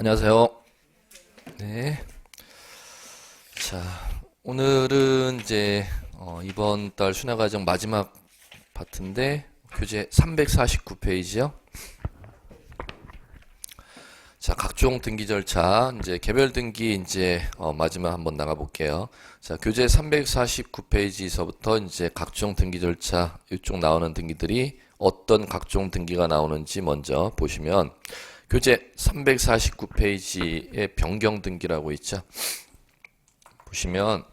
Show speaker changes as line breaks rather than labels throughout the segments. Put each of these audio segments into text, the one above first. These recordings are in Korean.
안녕하세요. 네. 자, 오늘은 이제 이번 달 순회과정 마지막 파트인데 교재 349페이지요. 자, 각종 등기 절차 이제 개별 등기 이제 마지막 한번 나가 볼게요. 자, 교재 349페이지서부터 이제 각종 등기 절차 이쪽 나오는 등기들이 어떤 각종 등기가 나오는지 먼저 보시면 교재 349페이지에 변경 등기라고 있죠. 보시면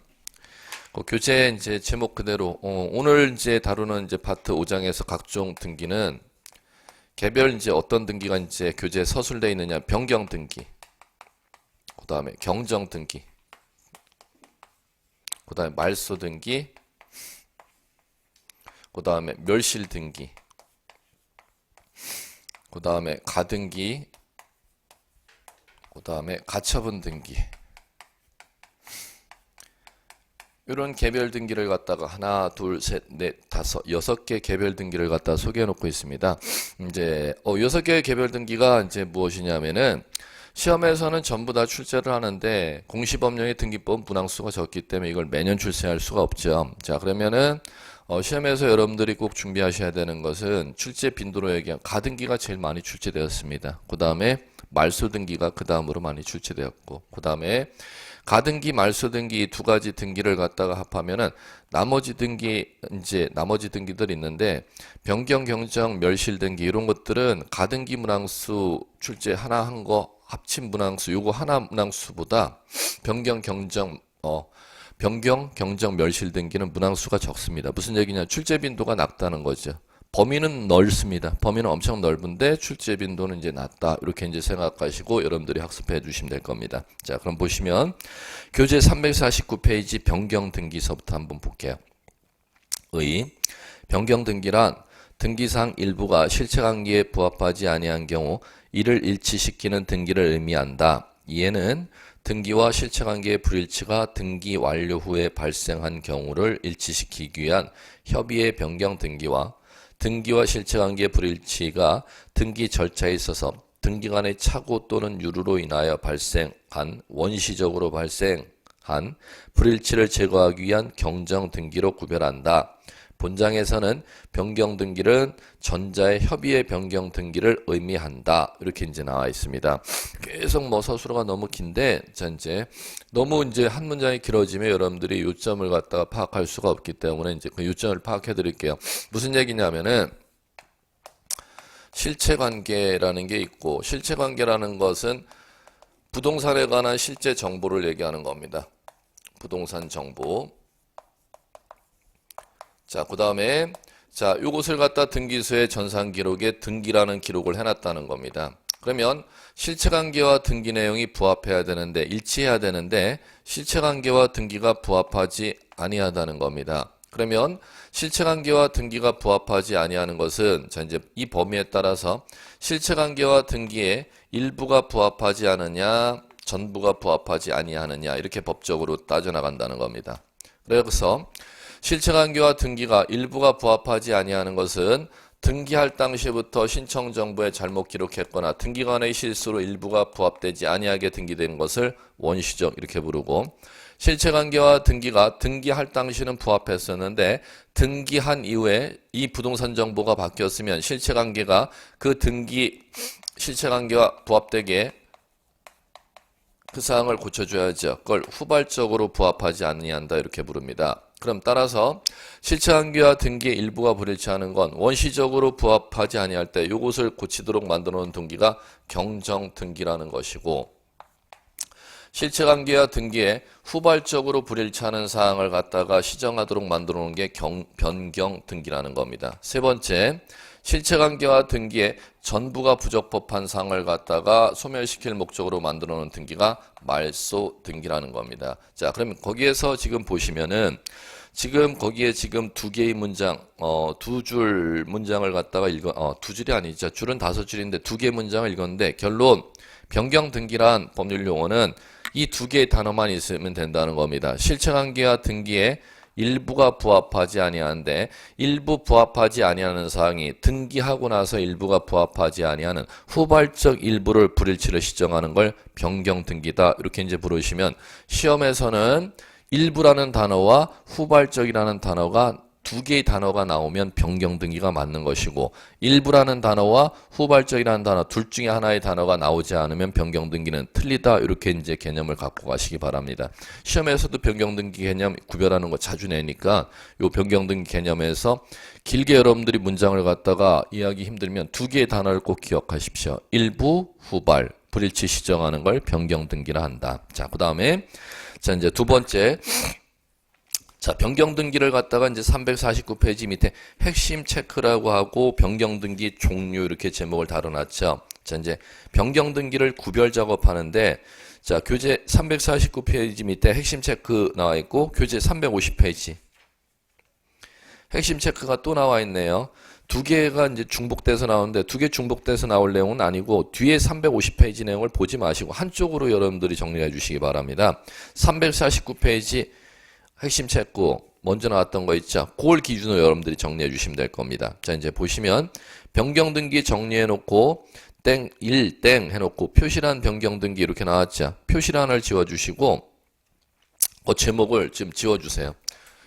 그 교재 이제 제목 그대로 오늘 이제 다루는 이제 파트 5장에서 각종 등기는 개별 이제 어떤 등기가 이제 교재에 서술되어 있느냐 변경 등기, 그 다음에 경정 등기, 그 다음에 말소 등기, 그 다음에 멸실 등기, 그 다음에 가등기, 그 다음에 가처분 등기. 이런 개별 등기를 갖다가 하나, 둘, 셋, 넷, 다섯, 6개 개별 등기를 갖다 소개해 놓고 있습니다. 이제 6개의 개별 등기가 이제 무엇이냐면은 시험에서는 전부 다 출제를 하는데 공시법령의 등기법 문항수가 적기 때문에 이걸 매년 출제할 수가 없죠. 자, 그러면은 시험에서 여러분들이 꼭 준비하셔야 되는 것은 출제 빈도로 얘기한 가등기가 제일 많이 출제되었습니다. 그 다음에 말소 등기가 그 다음으로 많이 출제되었고, 그 다음에 가등기, 말소 등기 이 두 가지 등기를 갖다가 합하면은 나머지 등기 이제 나머지 등기들 있는데 변경, 경정, 멸실 등기 이런 것들은 가등기 문항수 출제 하나 한 거 합친 문항수 요거 하나 문항수보다 변경, 경정 변경, 경정, 멸실 등기는 문항수가 적습니다. 무슨 얘기냐? 출제 빈도가 낮다는 거죠. 범위는 넓습니다. 범위는 엄청 넓은데 출제 빈도는 이제 낮다. 이렇게 이제 생각하시고 여러분들이 학습해 주시면 될 겁니다. 자, 그럼 보시면 교재 349페이지 변경 등기서부터 한번 볼게요. 변경 등기란 등기상 일부가 실체관계에 부합하지 아니한 경우 이를 일치시키는 등기를 의미한다. 이에는 등기와 실체관계의 불일치가 등기 완료 후에 발생한 경우를 일치시키기 위한 협의의 변경 등기와 등기와 실체관계의 불일치가 등기 절차에 있어서 등기 간의 착오 또는 유루로 인하여 발생한 원시적으로 발생한 불일치를 제거하기 위한 경정 등기로 구별한다. 본장에서는 변경 등기는 전자의 협의의 변경 등기를 의미한다. 이렇게 이제 나와 있습니다. 계속 뭐 서술어가 너무 긴데, 자, 이제 너무 이제 한 문장이 길어지면 여러분들이 요점을 갖다가 파악할 수가 없기 때문에 이제 그 요점을 파악해 드릴게요. 무슨 얘기냐면은 실체관계라는 게 있고, 실체관계라는 것은 부동산에 관한 실제 정보를 얘기하는 겁니다. 부동산 정보. 자, 그 다음에 자, 요것을 갖다 등기소의 전산 기록에 등기라는 기록을 해놨다는 겁니다. 그러면 실체관계와 등기 내용이 부합해야 되는데 일치해야 되는데 실체관계와 등기가 부합하지 아니하다는 겁니다. 그러면 실체관계와 등기가 부합하지 아니하는 것은 자, 이제 이 범위에 따라서 실체관계와 등기의 일부가 부합하지 않느냐, 전부가 부합하지 아니하느냐 이렇게 법적으로 따져나간다는 겁니다. 그래서 실체관계와 등기가 일부가 부합하지 아니하는 것은 등기할 당시부터 신청 정보에 잘못 기록했거나 등기관의 실수로 일부가 부합되지 아니하게 등기된 것을 원시적 이렇게 부르고, 실체관계와 등기가 등기할 당시는 부합했었는데 등기한 이후에 이 부동산 정보가 바뀌었으면 실체관계가 그 등기 실체관계와 부합되게 그 사항을 고쳐줘야죠. 그걸 후발적으로 부합하지 아니한다 이렇게 부릅니다. 그럼 따라서 실체관계와 등기의 일부가 불일치하는 건 원시적으로 부합하지 아니할 때 이것을 고치도록 만들어 놓은 등기가 경정 등기라는 것이고, 실체관계와 등기에 후발적으로 불일치하는 사항을 갖다가 시정하도록 만들어 놓은 게 변경 등기라는 겁니다. 세 번째, 실체관계와 등기에 전부가 부적법한 사항을 갖다가 소멸시킬 목적으로 만들어 놓은 등기가 말소 등기라는 겁니다. 자, 그러면 거기에서 지금 보시면은 지금 거기에 지금 두 개의 문장, 두 줄 문장을 갖다가 두 줄이 아니죠. 줄은 5줄인데 두 개의 문장을 읽었는데 결론, 변경 등기란 법률 용어는 이 두 개의 단어만 있으면 된다는 겁니다. 실체관계와 등기에 일부가 부합하지 아니하는데 일부 부합하지 아니하는 사항이 등기하고 나서 일부가 부합하지 아니하는 후발적 일부를 불일치를 시정하는 걸 변경 등기다. 이렇게 이제 부르시면 시험에서는 일부라는 단어와 후발적이라는 단어가 두 개의 단어가 나오면 변경 등기가 맞는 것이고 일부라는 단어와 후발적이라는 단어 둘 중에 하나의 단어가 나오지 않으면 변경 등기는 틀리다. 이렇게 이제 개념을 갖고 가시기 바랍니다. 시험에서도 변경 등기 개념 구별하는 거 자주 내니까 요 변경 등기 개념에서 길게 여러분들이 문장을 갖다가 이해하기 힘들면 두 개의 단어를 꼭 기억하십시오. 일부, 후발, 불일치 시정하는 걸 변경 등기라 한다. 자, 그다음에 자, 이제 두 번째. 자, 변경 등기를 갖다가 이제 349페이지 밑에 핵심 체크라고 하고 변경 등기 종류 이렇게 제목을 다뤄놨죠. 자, 이제 변경 등기를 구별 작업하는데 자, 교재 349페이지 밑에 핵심 체크 나와 있고 교재 350페이지. 핵심 체크가 또 나와 있네요. 두 개가 이제 중복돼서 나오는데 두 개 중복돼서 나올 내용은 아니고 뒤에 350페이지 내용을 보지 마시고 한쪽으로 여러분들이 정리해 주시기 바랍니다. 349페이지 핵심 체크 먼저 나왔던 거 있죠. 그걸 기준으로 여러분들이 정리해 주시면 될 겁니다. 자, 이제 보시면 변경 등기 정리해 놓고 땡 1 땡 해놓고 표시란 변경 등기 이렇게 나왔죠. 표시란을 지워 주시고 그 제목을 지금 지워 주세요.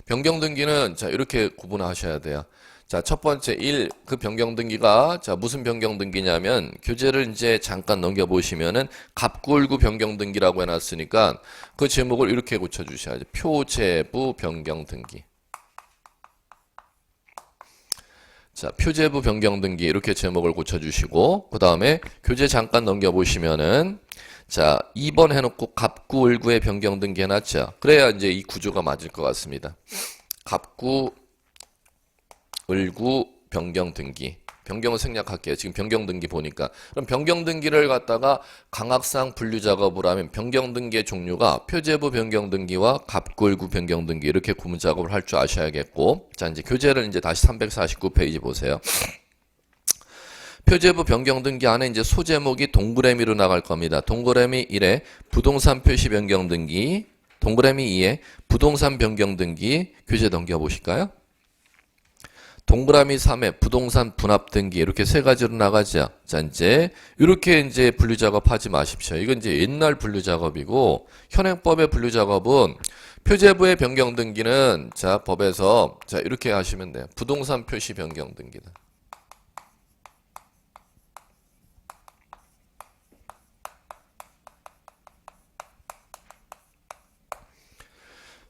변경 등기는 자, 이렇게 구분하셔야 돼요. 자, 첫 번째 1, 그 변경 등기가 자, 무슨 변경 등기냐면 교재를 이제 잠깐 넘겨 보시면은 갑구을구 변경 등기라고 해 놨으니까 그 제목을 이렇게 고쳐 주셔야죠. 표제부 변경 등기. 자, 표제부 변경 등기 이렇게 제목을 고쳐 주시고 그다음에 교재 잠깐 넘겨 보시면은 자, 2번 해 놓고 갑구을구의 변경 등기 해 놨죠. 그래야 이제 이 구조가 맞을 것 같습니다. 갑구 을구 변경 등기. 변경을 생략할게요. 지금 변경 등기 보니까. 그럼 변경 등기를 갖다가 강학상 분류 작업을 하면 변경 등기의 종류가 표제부 변경 등기와 갑구을구 변경 등기 이렇게 구분 작업을 할 줄 아셔야겠고. 자, 이제 교재를 이제 다시 349페이지 보세요. 표제부 변경 등기 안에 이제 소제목이 동그라미로 나갈 겁니다. 동그라미 1에 부동산 표시 변경 등기, 동그라미 2에 부동산 변경 등기. 교재 넘겨 보실까요? 동그라미 3에 부동산 분합 등기 이렇게 세 가지로 나가죠. 자, 이제 이렇게 이제 분류 작업하지 마십시오. 이건 이제 옛날 분류 작업이고 현행법의 분류 작업은 표제부의 변경 등기는 자, 법에서 자, 이렇게 하시면 돼요. 부동산 표시 변경 등기다.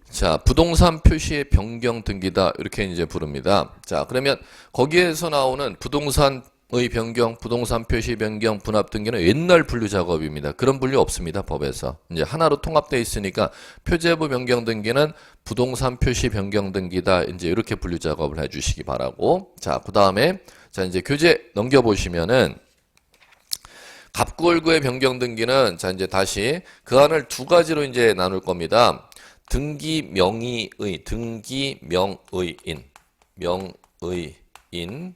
자, 부동산 표시의 변경 등기다. 이렇게 이제 부릅니다. 자, 그러면 거기에서 나오는 부동산의 변경, 부동산 표시 변경, 분합 등기는 옛날 분류 작업입니다. 그런 분류 없습니다. 법에서. 이제 하나로 통합되어 있으니까 표제부 변경 등기는 부동산 표시 변경 등기다. 이제 이렇게 분류 작업을 해 주시기 바라고. 자, 그다음에 자, 이제 교재 넘겨 보시면은 갑구을구의 변경 등기는 자, 이제 다시 그 안을 두 가지로 이제 나눌 겁니다. 등기 명의의, 등기 명의인, 명의인,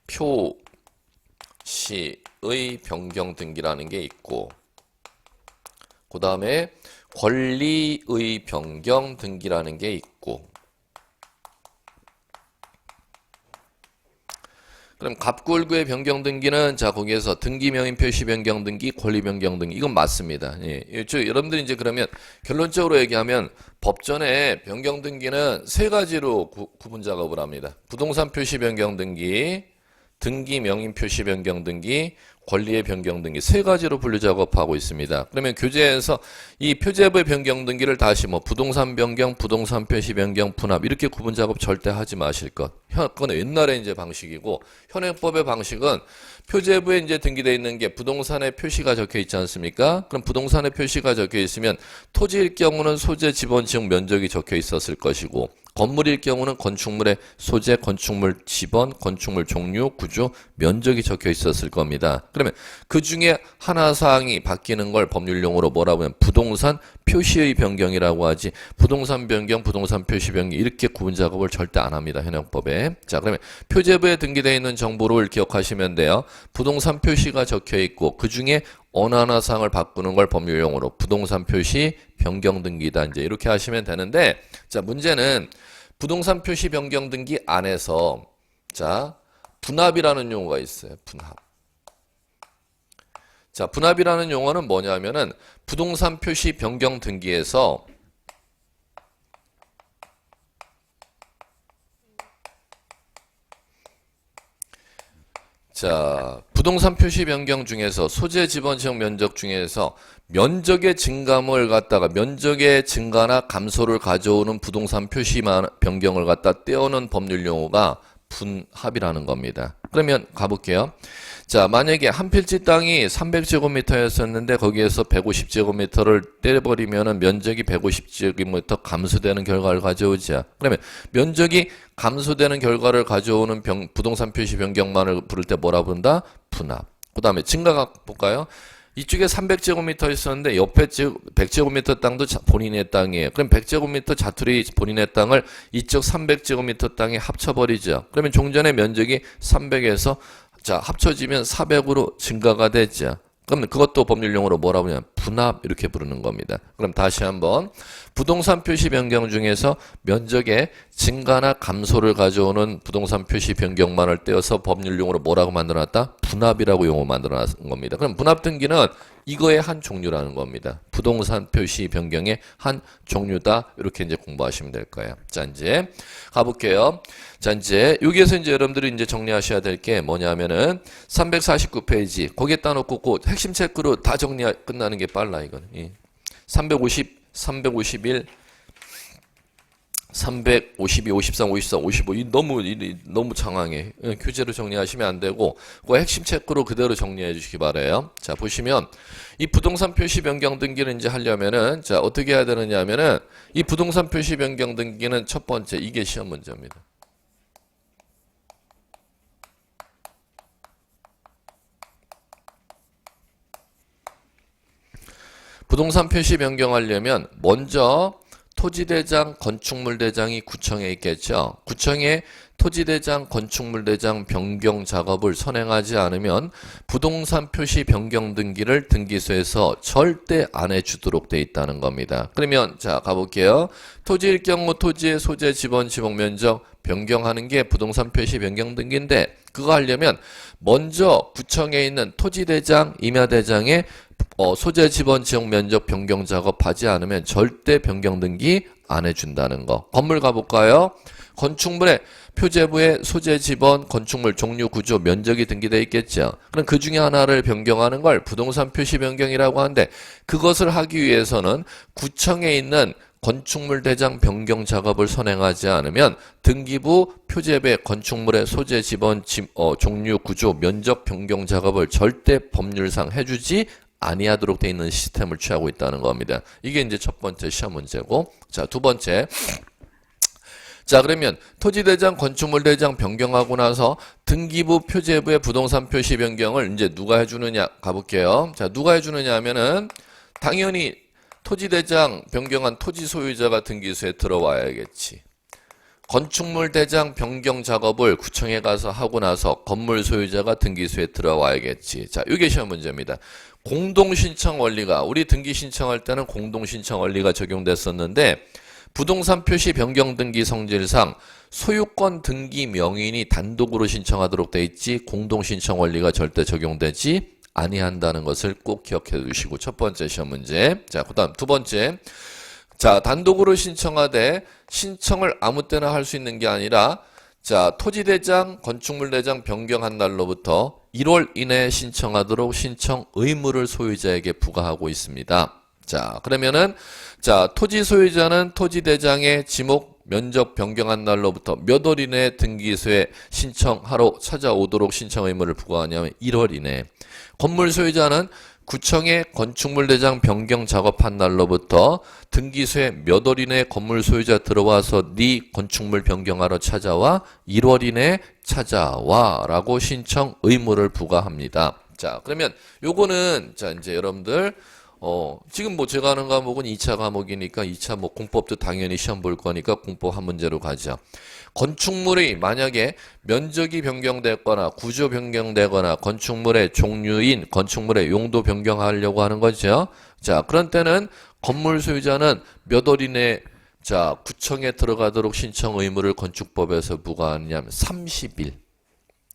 표시의 변경 등기라는 게 있고, 그 다음에 권리의 변경 등기라는 게 있고, 그럼 갑구을구의 변경 등기는 자, 거기에서 등기 명의 표시 변경 등기, 권리 변경 등기 이건 맞습니다. 예. 여러분들이 이제 그러면 결론적으로 얘기하면 법전에 변경 등기는 세 가지로 구분 작업을 합니다. 부동산 표시 변경 등기, 등기 명의 표시 변경 등기, 권리의 변경 등기 세 가지로 분류 작업하고 있습니다. 그러면 교재에서 이 표제부의 변경 등기를 다시 뭐 부동산 변경, 부동산 표시 변경, 분합 이렇게 구분 작업 절대 하지 마실 것. 그건 옛날에 이제 방식이고 현행법의 방식은 표제부에 이제 등기되어 있는 게 부동산의 표시가 적혀 있지 않습니까? 그럼 부동산의 표시가 적혀 있으면 토지일 경우는 소재, 지번, 지역, 면적이 적혀 있었을 것이고 건물일 경우는 건축물의 소재, 건축물 지번, 건축물 종류, 구조, 면적이 적혀 있었을 겁니다. 그러면 그 중에 하나 사항이 바뀌는 걸 법률용어로 뭐라고 하면 부동산 표시의 변경이라고 하지 부동산 변경, 부동산 표시 변경 이렇게 구분 작업을 절대 안 합니다. 현행법에. 자, 그러면 표제부에 등기되어 있는 정보를 기억하시면 돼요. 부동산 표시가 적혀 있고 그 중에 언하나상을 바꾸는 걸 법률용어로 부동산 표시 변경 등기다. 이제 이렇게 하시면 되는데, 자, 문제는 부동산 표시 변경 등기 안에서 자, 분합이라는 용어가 있어요. 분합. 자, 분합이라는 용어는 뭐냐면은 부동산 표시 변경 등기에서 자, 부동산 표시 변경 중에서 소재 지번 지역 면적 중에서 면적의 증감을 갖다가 면적의 증가나 감소를 가져오는 부동산 표시 변경을 갖다 떼어놓은 법률 용어가 분합이라는 겁니다. 그러면 가볼게요. 자, 만약에 한 필지 땅이 300제곱미터였었는데 거기에서 150제곱미터를 떼버리면은 면적이 150제곱미터 감소되는 결과를 가져오자. 그러면 면적이 감소되는 결과를 가져오는 부동산 표시 변경만을 부를 때 뭐라 부른다? 분합. 그 다음에 증가각 볼까요? 이쪽에 300제곱미터 있었는데 옆에 100제곱미터 땅도 본인의 땅이에요. 그럼 100제곱미터 자투리 본인의 땅을 이쪽 300제곱미터 땅에 합쳐버리죠. 그러면 종전의 면적이 300에서 자, 합쳐지면 400으로 증가가 되죠. 그럼 그것도 법률용어로 뭐라고 하냐면 분합 이렇게 부르는 겁니다. 그럼 다시 한번 부동산 표시 변경 중에서 면적의 증가나 감소를 가져오는 부동산 표시 변경만을 떼어서 법률용어로 뭐라고 만들어놨다? 분합이라고 용어 만들어놨은 겁니다. 그럼 분합 등기는 이거의 한 종류라는 겁니다. 부동산 표시 변경의 한 종류다. 이렇게 이제 공부하시면 될 거예요. 자, 이제 가볼게요. 자, 이제 여기에서 이제 여러분들이 이제 정리하셔야 될 게 뭐냐면은 349페이지 거기에다 놓고 그 핵심 체크로 다 끝나는 게 빨라 이거는. 350, 351, 352, 53, 54, 55 너무 장황해. 교재로 정리하시면 안 되고 그 핵심 체크로 그대로 정리해 주시기 바라요. 자, 보시면 이 부동산 표시 변경 등기를 이제 하려면은 자, 어떻게 해야 되느냐 하면은 이 부동산 표시 변경 등기는 첫 번째 이게 시험 문제입니다. 부동산 표시 변경하려면 먼저 토지대장, 건축물대장이 구청에 있겠죠. 구청에 토지대장, 건축물대장 변경 작업을 선행하지 않으면 부동산 표시 변경 등기를 등기소에서 절대 안 해주도록 돼 있다는 겁니다. 그러면 자, 가볼게요. 토지일 경우 토지의 소재, 지번, 지목 면적 변경하는 게 부동산 표시 변경 등기인데 그거 하려면 먼저 구청에 있는 토지대장, 임야대장에 소재 지번 지역 면적 변경 작업하지 않으면 절대 변경 등기 안 해준다는 거. 건물 가볼까요? 건축물의 표제부에 소재 지번 건축물 종류 구조 면적이 등기되어 있겠죠. 그럼 그 중에 하나를 변경하는 걸 부동산 표시 변경이라고 하는데 그것을 하기 위해서는 구청에 있는 건축물 대장 변경 작업을 선행하지 않으면 등기부 표제부의 건축물의 소재 지번 종류 구조 면적 변경 작업을 절대 법률상 해주지 아니하도록 되어 있는 시스템을 취하고 있다는 겁니다. 이게 이제 첫 번째 시험 문제고, 자, 두 번째. 자, 그러면 토지대장, 건축물대장 변경하고 나서 등기부 표제부의 부동산 표시 변경을 이제 누가 해주느냐 가볼게요. 자, 누가 해주느냐 하면은 당연히 토지대장 변경한 토지 소유자가 등기소에 들어와야겠지. 건축물 대장 변경 작업을 구청에 가서 하고 나서 건물 소유자가 등기소에 들어와야겠지. 자, 이게 시험 문제입니다. 공동신청 원리가 우리 등기 신청할 때는 공동신청 원리가 적용됐었는데 부동산 표시 변경 등기 성질상 소유권 등기 명의인이 단독으로 신청하도록 돼 있지 공동신청 원리가 절대 적용되지 아니한다는 것을 꼭 기억해 두시고 첫 번째 시험 문제. 자, 그다음 두 번째. 자, 단독으로 신청하되 신청을 아무 때나 할 수 있는 게 아니라 자, 토지대장, 건축물대장 변경한 날로부터 1월 이내에 신청하도록 신청 의무를 소유자에게 부과하고 있습니다. 자, 그러면은 자, 토지 소유자는 토지대장의 지목 면적 변경한 날로부터 몇 월 이내에 등기소에 신청하러 찾아오도록 신청 의무를 부과하냐면 1월 이내에. 건물 소유자는 구청에 건축물 대장 변경 작업한 날로부터 등기소에 몇 월 이내에 건물 소유자 들어와서 네 건축물 변경하러 찾아와 1월 이내에 찾아와 라고 신청 의무를 부과합니다. 자, 그러면 요거는 자, 이제 여러분들 지금 뭐 제가 하는 과목은 2차 과목이니까 2차 뭐 공법도 당연히 시험 볼 거니까 공법 한 문제로 가죠. 건축물이 만약에 면적이 변경됐거나 구조 변경되거나 건축물의 종류인 건축물의 용도 변경하려고 하는 거죠. 자, 그런 때는 건물 소유자는 몇 월 이내 자, 구청에 들어가도록 신청 의무를 건축법에서 부과하느냐면 30일.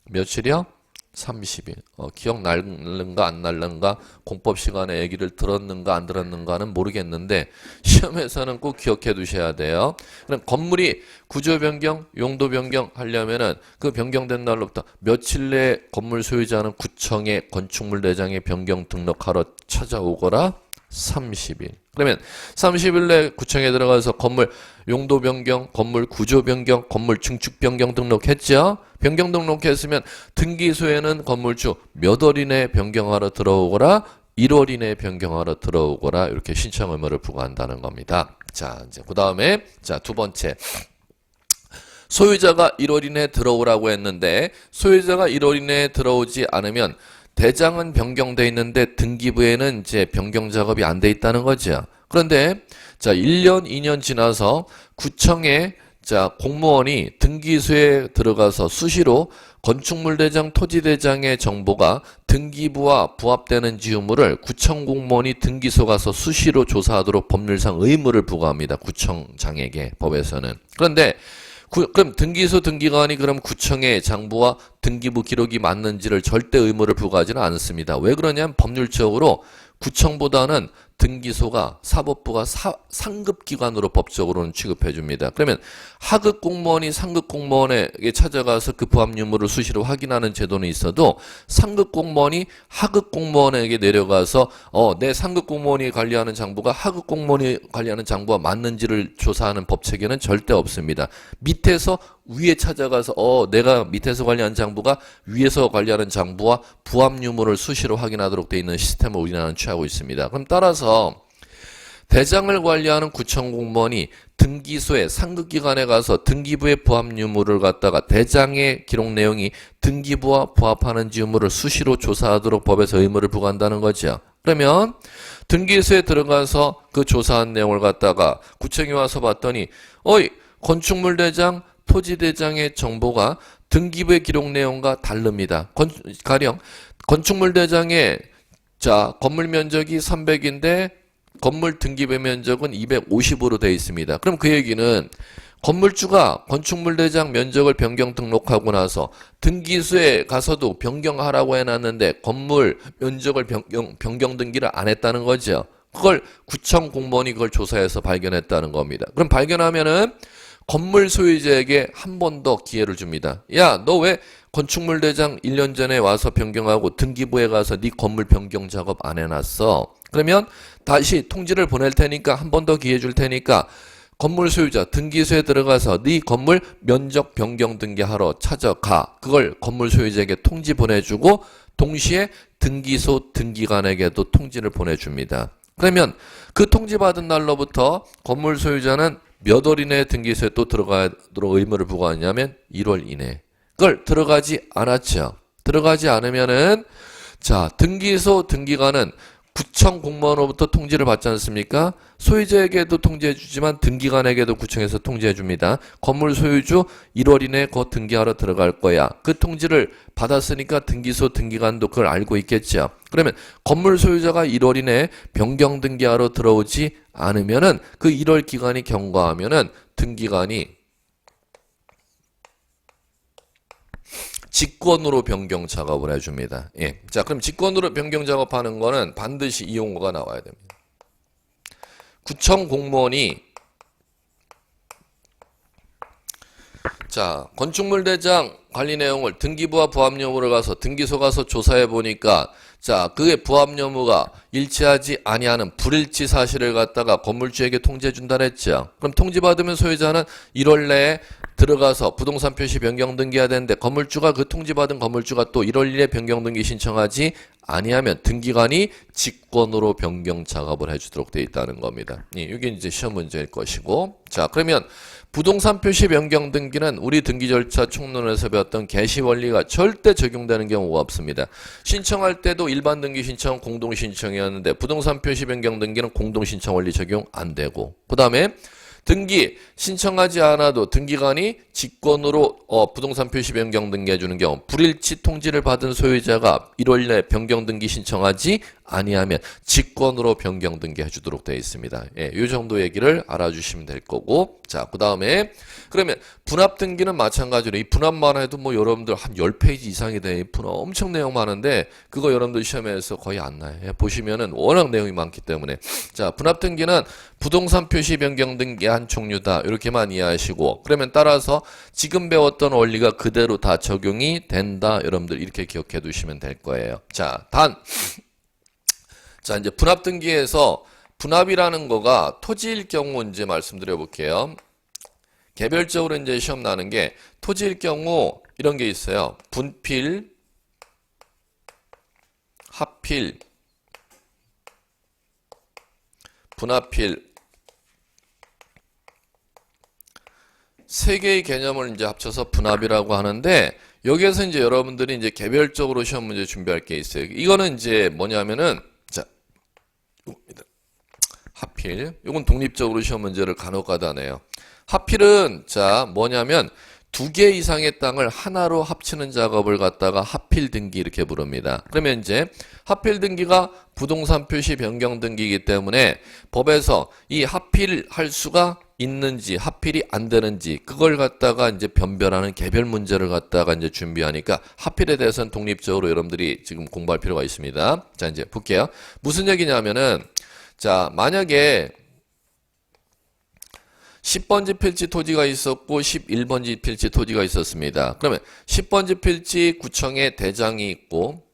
며칠이요? 30일. 기억 날는가 안 날는가 공법 시간에 얘기를 들었는가 안 들었는가는 모르겠는데 시험에서는 꼭 기억해 두셔야 돼요. 그럼 건물이 구조 변경, 용도 변경 하려면은 그 변경된 날로부터 며칠 내에 건물 소유자는 구청에 건축물 대장에 변경 등록하러 찾아오거라. 30일. 그러면 30일 내 구청에 들어가서 건물 용도 변경, 건물 구조 변경, 건물 증축 변경 등록했죠? 변경 등록했으면 등기소에는 건물주 몇 월 이내에 변경하러 들어오거라, 1월 이내에 변경하러 들어오거라 이렇게 신청 의무를 부과한다는 겁니다. 자, 이제 그 다음에 자, 두 번째. 소유자가 1월 이내에 들어오라고 했는데 소유자가 1월 이내에 들어오지 않으면 대장은 변경돼 있는데 등기부에는 이제 변경 작업이 안 돼 있다는 거죠. 그런데 자, 1년, 2년 지나서 구청에 자, 공무원이 등기소에 들어가서 수시로 건축물 대장, 토지 대장의 정보가 등기부와 부합되는지 의무를 구청 공무원이 등기소 가서 수시로 조사하도록 법률상 의무를 부과합니다. 구청장에게 법에서는. 그런데 그럼 등기소 등기관이 그럼 구청의 장부와 등기부 기록이 맞는지를 절대 의무를 부과하지는 않습니다. 왜 그러냐면 법률적으로 구청보다는 등기소가 사법부가 상급기관으로 법적으로는 취급해 줍니다. 그러면 하급 공무원이 상급 공무원에게 찾아가서 그 부합 유무를 수시로 확인하는 제도는 있어도 상급 공무원이 하급 공무원에게 내려가서 내 상급 공무원이 관리하는 장부가 하급 공무원이 관리하는 장부와 맞는지를 조사하는 법 체계는 절대 없습니다. 밑에서 위에 찾아가서 내가 밑에서 관리하는 장부가 위에서 관리하는 장부와 부합 유무를 수시로 확인하도록 되어 있는 시스템을 우리나라는 취하고 있습니다. 그럼 따라서 대장을 관리하는 구청 공무원이 등기소에 상급기관에 가서 등기부의 부합 유무를 갖다가 대장의 기록 내용이 등기부와 부합하는지 의무를 수시로 조사하도록 법에서 의무를 부과한다는 거죠. 그러면 등기소에 들어가서 그 조사한 내용을 갖다가 구청에 와서 봤더니 건축물 대장, 토지 대장의 정보가 등기부의 기록 내용과 다릅니다. 가령 건축물 대장의 자, 건물 면적이 300인데 건물 등기부 면적은 250으로 되어 있습니다. 그럼 그 얘기는 건물주가 건축물 대장 면적을 변경 등록하고 나서 등기소에 가서도 변경하라고 해놨는데 건물 면적을 변경 등기를 안 했다는 거죠. 그걸 구청 공무원이 그걸 조사해서 발견했다는 겁니다. 그럼 발견하면은 건물 소유자에게 한 번 더 기회를 줍니다. 야, 너 왜 건축물 대장 1년 전에 와서 변경하고 등기부에 가서 네 건물 변경 작업 안 해놨어? 그러면 다시 통지를 보낼 테니까 한 번 더 기회 줄 테니까 건물 소유자 등기소에 들어가서 네 건물 면적 변경 등기하러 찾아가. 그걸 건물 소유자에게 통지 보내주고 동시에 등기소 등기관에게도 통지를 보내줍니다. 그러면 그 통지 받은 날로부터 건물 소유자는 몇 월 이내에 등기소에 또 들어가도록 의무를 부과하냐면 1월 이내. 그걸 들어가지 않았죠. 들어가지 않으면은 자, 등기소 등기관은 구청 공무원으로부터 통지를 받지 않습니까? 소유자에게도 통지해 주지만 등기관에게도 구청에서 통지해 줍니다. 건물 소유주 1월 이내에 곧 등기하러 들어갈 거야. 그 통지를 받았으니까 등기소 등기관도 그걸 알고 있겠죠. 그러면 건물 소유자가 1월 이내에 변경 등기하러 들어오지 않으면은 그 1월 기간이 경과하면은 등기관이 직권으로 변경 작업을 해줍니다. 예. 자, 그럼 직권으로 변경 작업하는 거는 반드시 이 용어가 나와야 됩니다. 구청 공무원이 자, 건축물 대장 관리 내용을 등기부와 부합 여부를 가서 등기소 가서 조사해 보니까 자, 그의 부합 여부가 일치하지 아니하는 불일치 사실을 갖다가 건물주에게 통지해 준다 했죠. 그럼 통지 받으면 소유자는 1월 내에 들어가서 부동산 표시 변경 등기해야 되는데 건물주가 그 통지받은 건물주가 또 1월 1일에 변경 등기 신청하지 아니하면 등기관이 직권으로 변경 작업을 해주도록 되어 있다는 겁니다. 이게 이제 시험 문제일 것이고, 자 그러면 부동산 표시 변경 등기는 우리 등기 절차 총론에서 배웠던 개시 원리가 절대 적용되는 경우가 없습니다. 신청할 때도 일반 등기 신청 공동 신청이었는데 부동산 표시 변경 등기는 공동 신청 원리 적용 안 되고, 그 다음에 등기 신청하지 않아도 등기관이 직권으로 부동산 표시 변경 등기해 주는 경우 불일치 통지를 받은 소유자가 1월 내에 변경 등기 신청하지 아니하면 직권으로 변경 등기해 주도록 되어 있습니다. 예, 이 정도 얘기를 알아주시면 될 거고, 자 그 다음에 그러면 분합 등기는 마찬가지로 이 분합만 해도 뭐 여러분들 한 10페이지 이상이 돼. 분합 엄청 내용 많은데 그거 여러분들 시험에서 거의 안 나요. 예, 보시면은 워낙 내용이 많기 때문에. 자 분합 등기는 부동산 표시 변경 등기 한 종류다 이렇게만 이해하시고, 그러면 따라서 지금 배웠던 원리가 그대로 다 적용이 된다. 여러분들 이렇게 기억해 두시면 될 거예요. 자 이제 분합 등기에서 분합이라는 거가 토지일 경우 이제 말씀드려 볼게요. 개별적으로 이제 시험 나는 게 토지일 경우 이런 게 있어요. 분필, 합필, 분합필 세 개의 개념을 이제 합쳐서 분합이라고 하는데, 여기에서 이제 여러분들이 이제 개별적으로 시험 문제 준비할 게 있어요. 이거는 이제 뭐냐면은 자 합필, 이건 독립적으로 시험 문제를 간혹가다 내요. 합필은 자 뭐냐면 두 개 이상의 땅을 하나로 합치는 작업을 갖다가 합필 등기 이렇게 부릅니다. 그러면 이제 합필 등기가 부동산 표시 변경 등기이기 때문에 법에서 이 합필할 수가 있는지 합필이 안 되는지 그걸 갖다가 이제 변별하는 개별 문제를 갖다가 이제 준비하니까 합필에 대해서는 독립적으로 여러분들이 지금 공부할 필요가 있습니다. 자 이제 볼게요. 무슨 얘기냐면은 자 만약에 10번지 필지 토지가 있었고 11번지 필지 토지가 있었습니다. 그러면 10번지 필지 구청에 대장이 있고,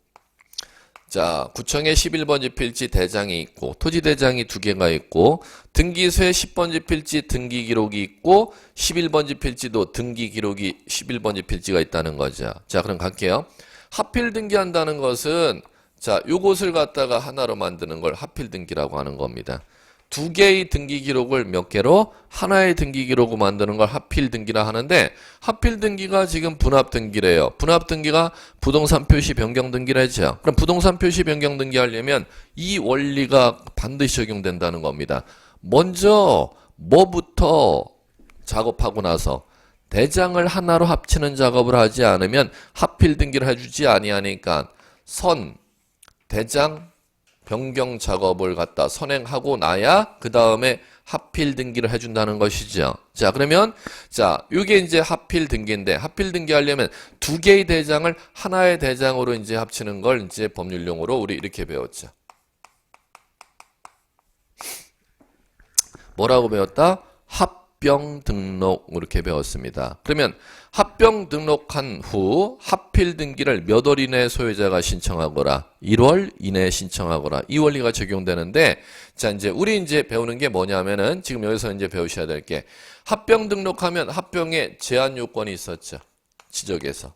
자 구청에 11번지 필지 대장이 있고 토지 대장이 두 개가 있고 등기소에 10번지 필지 등기 기록이 있고 11번지 필지도 등기 기록이 11번지 필지가 있다는 거죠. 자 그럼 갈게요. 합필 등기한다는 것은 자 요것을 갖다가 하나로 만드는 걸 합필 등기라고 하는 겁니다. 두 개의 등기 기록을 몇 개로 하나의 등기 기록으로 만드는 걸 합필 등기라 하는데, 합필 등기가 지금 분합 등기래요. 분합 등기가 부동산 표시 변경 등기라 했죠. 그럼 부동산 표시 변경 등기 하려면 이 원리가 반드시 적용된다는 겁니다. 먼저 뭐부터 작업하고 나서 대장을 하나로 합치는 작업을 하지 않으면 합필 등기를 해주지 아니하니까 선, 대장, 변경 작업을 갖다 선행하고 나야 그 다음에 합필 등기를 해준다는 것이죠. 자 그러면 자 이게 이제 합필 등기인데, 합필 등기 하려면 두 개의 대장을 하나의 대장으로 이제 합치는 걸 이제 법률용어로 우리 이렇게 배웠죠. 뭐라고 배웠다? 합병 등록 이렇게 배웠습니다. 그러면 합병 등록한 후 합필 등기를 몇 월 이내에 소유자가 신청하거라, 1월 이내에 신청하거라, 이 원리가 적용되는데, 자 이제 우리 이제 배우는 게 뭐냐면은 지금 여기서 이제 배우셔야 될 게 합병 등록하면 합병에 제한 요건이 있었죠. 지적에서.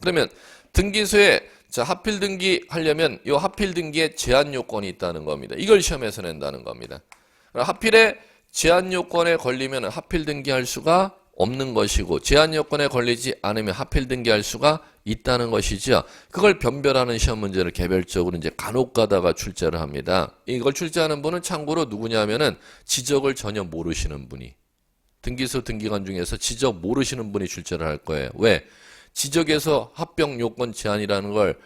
그러면 등기소에 자 합필 등기 하려면 이 합필 등기에 제한 요건이 있다는 겁니다. 이걸 시험에서 낸다는 겁니다. 합필에 제한 요건에 걸리면 합필 등기할 수가 없는 것이고, 제한 요건에 걸리지 않으면 합필 등기할 수가 있다는 것이죠. 그걸 변별하는 시험 문제를 개별적으로 이제 간혹 가다가 출제를 합니다. 이걸 출제하는 분은 참고로 누구냐면은 지적을 전혀 모르시는 분이, 등기소 등기관 중에서 지적 모르시는 분이 출제를 할 거예요. 왜? 지적에서 합병 요건 제한이라는 걸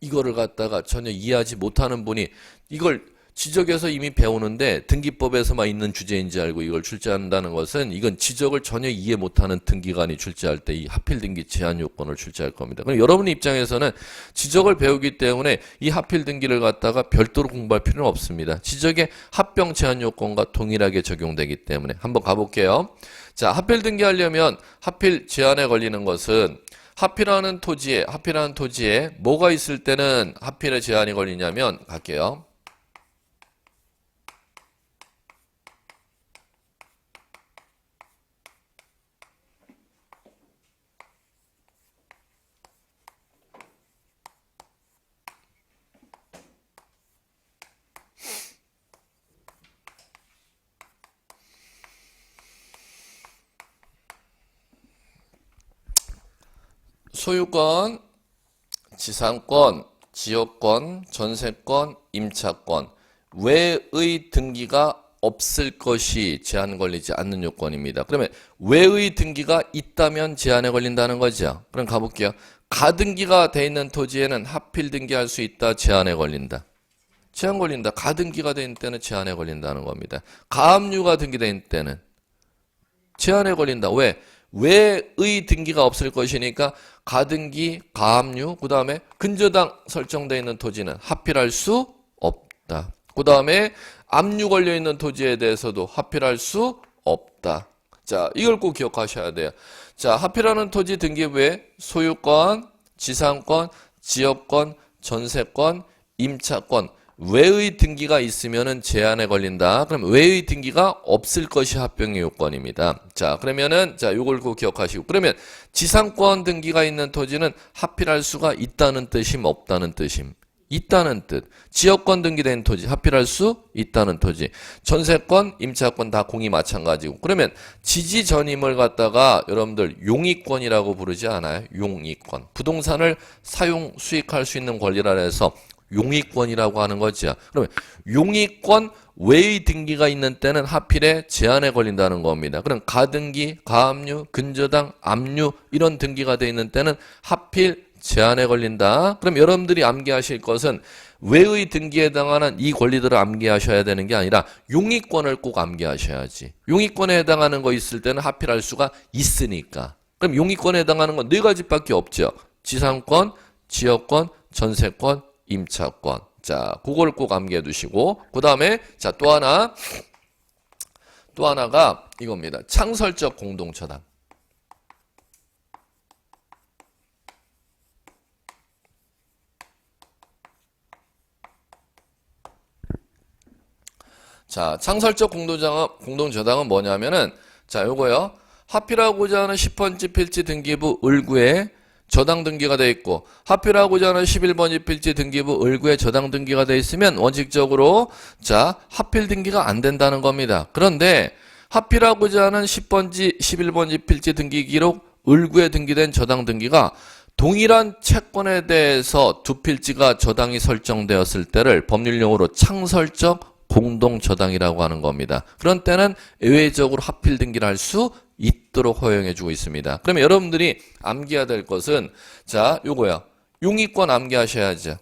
이거를 갖다가 전혀 이해하지 못하는 분이 이걸 지적에서 이미 배우는데 등기법에서만 있는 주제인지 알고 이걸 출제한다는 것은 이건 지적을 전혀 이해 못하는 등기관이 출제할 때 이 하필 등기 제한 요건을 출제할 겁니다. 그럼 여러분 입장에서는 지적을 배우기 때문에 이 하필 등기를 갖다가 별도로 공부할 필요는 없습니다. 지적의 합병 제한 요건과 동일하게 적용되기 때문에 한번 가볼게요. 자, 하필 등기하려면 하필 제한에 걸리는 것은 하필하는 토지에 뭐가 있을 때는 하필의 제한이 걸리냐면 갈게요. 소유권, 지상권, 지역권, 전세권, 임차권 외의 등기가 없을 것이 제한 걸리지 않는 요건입니다. 그러면 외의 등기가 있다면 제한에 걸린다는 거죠. 그럼 가볼게요. 가등기가 돼 있는 토지에는 하필 등기할 수 있다, 제한에 걸린다. 제한 걸린다. 가등기가 돼 있는 때는 제한에 걸린다는 겁니다. 가압류가 등기돼 있는 때는 제한에 걸린다. 왜? 외의 등기가 없을 것이니까 가등기, 가압류, 그 다음에 근저당 설정되어 있는 토지는 하필할 수 없다. 그 다음에 압류 걸려 있는 토지에 대해서도 하필할 수 없다. 자, 이걸 꼭 기억하셔야 돼요. 자, 하필하는 토지 등기부에 소유권, 지상권, 지역권, 전세권, 임차권 외의 등기가 있으면은 제한에 걸린다. 그럼 외의 등기가 없을 것이 합병의 요건입니다. 자, 그러면은 자, 요걸 꼭 기억하시고. 그러면 지상권 등기가 있는 토지는 하필할 수가 있다는 뜻임, 없다는 뜻임. 있다는 뜻. 지역권 등기된 토지, 하필할 수 있다는 토지. 전세권, 임차권 다 공이 마찬가지고. 그러면 지지 전임을 갖다가 여러분들 용익권이라고 부르지 않아요? 용익권. 부동산을 사용, 수익할 수 있는 권리라 해서 용익권이라고 하는 거죠. 그러면 용익권 외의 등기가 있는 때는 하필에 제한에 걸린다는 겁니다. 그럼 가등기, 가압류, 근저당, 압류 이런 등기가 돼 있는 때는 하필 제한에 걸린다. 그럼 여러분들이 암기하실 것은 외의 등기에 해당하는 이 권리들을 암기하셔야 되는 게 아니라 용익권을 꼭 암기하셔야지. 용익권에 해당하는 거 있을 때는 하필할 수가 있으니까. 그럼 용익권에 해당하는 건 네 가지밖에 없죠. 지상권, 지역권, 전세권, 임차권. 자, 그걸 꼭 암기해 두시고, 그 다음에, 자, 또 하나가 이겁니다. 창설적 공동처당. 자, 창설적 공동저당은 뭐냐면은, 자, 요거요. 하필하고자 하는 10번지 필지 등기부 을구에 저당 등기가 돼 있고 하필하고자 하는 11번지 필지 등기부 을구에 저당 등기가 돼 있으면 원칙적으로 자 하필 등기가 안 된다는 겁니다. 그런데 하필하고자 하는 10번지 11번지 필지 등기 기록 을구에 등기된 저당 등기가 동일한 채권에 대해서 두 필지가 저당이 설정되었을 때를 법률용어로 창설적 공동저당이라고 하는 겁니다. 그런 때는 예외적으로 하필 등기를 할 수 있도록 허용해주고 있습니다. 그러면 여러분들이 암기해야 될 것은 자 요거야. 용익권 암기하셔야죠.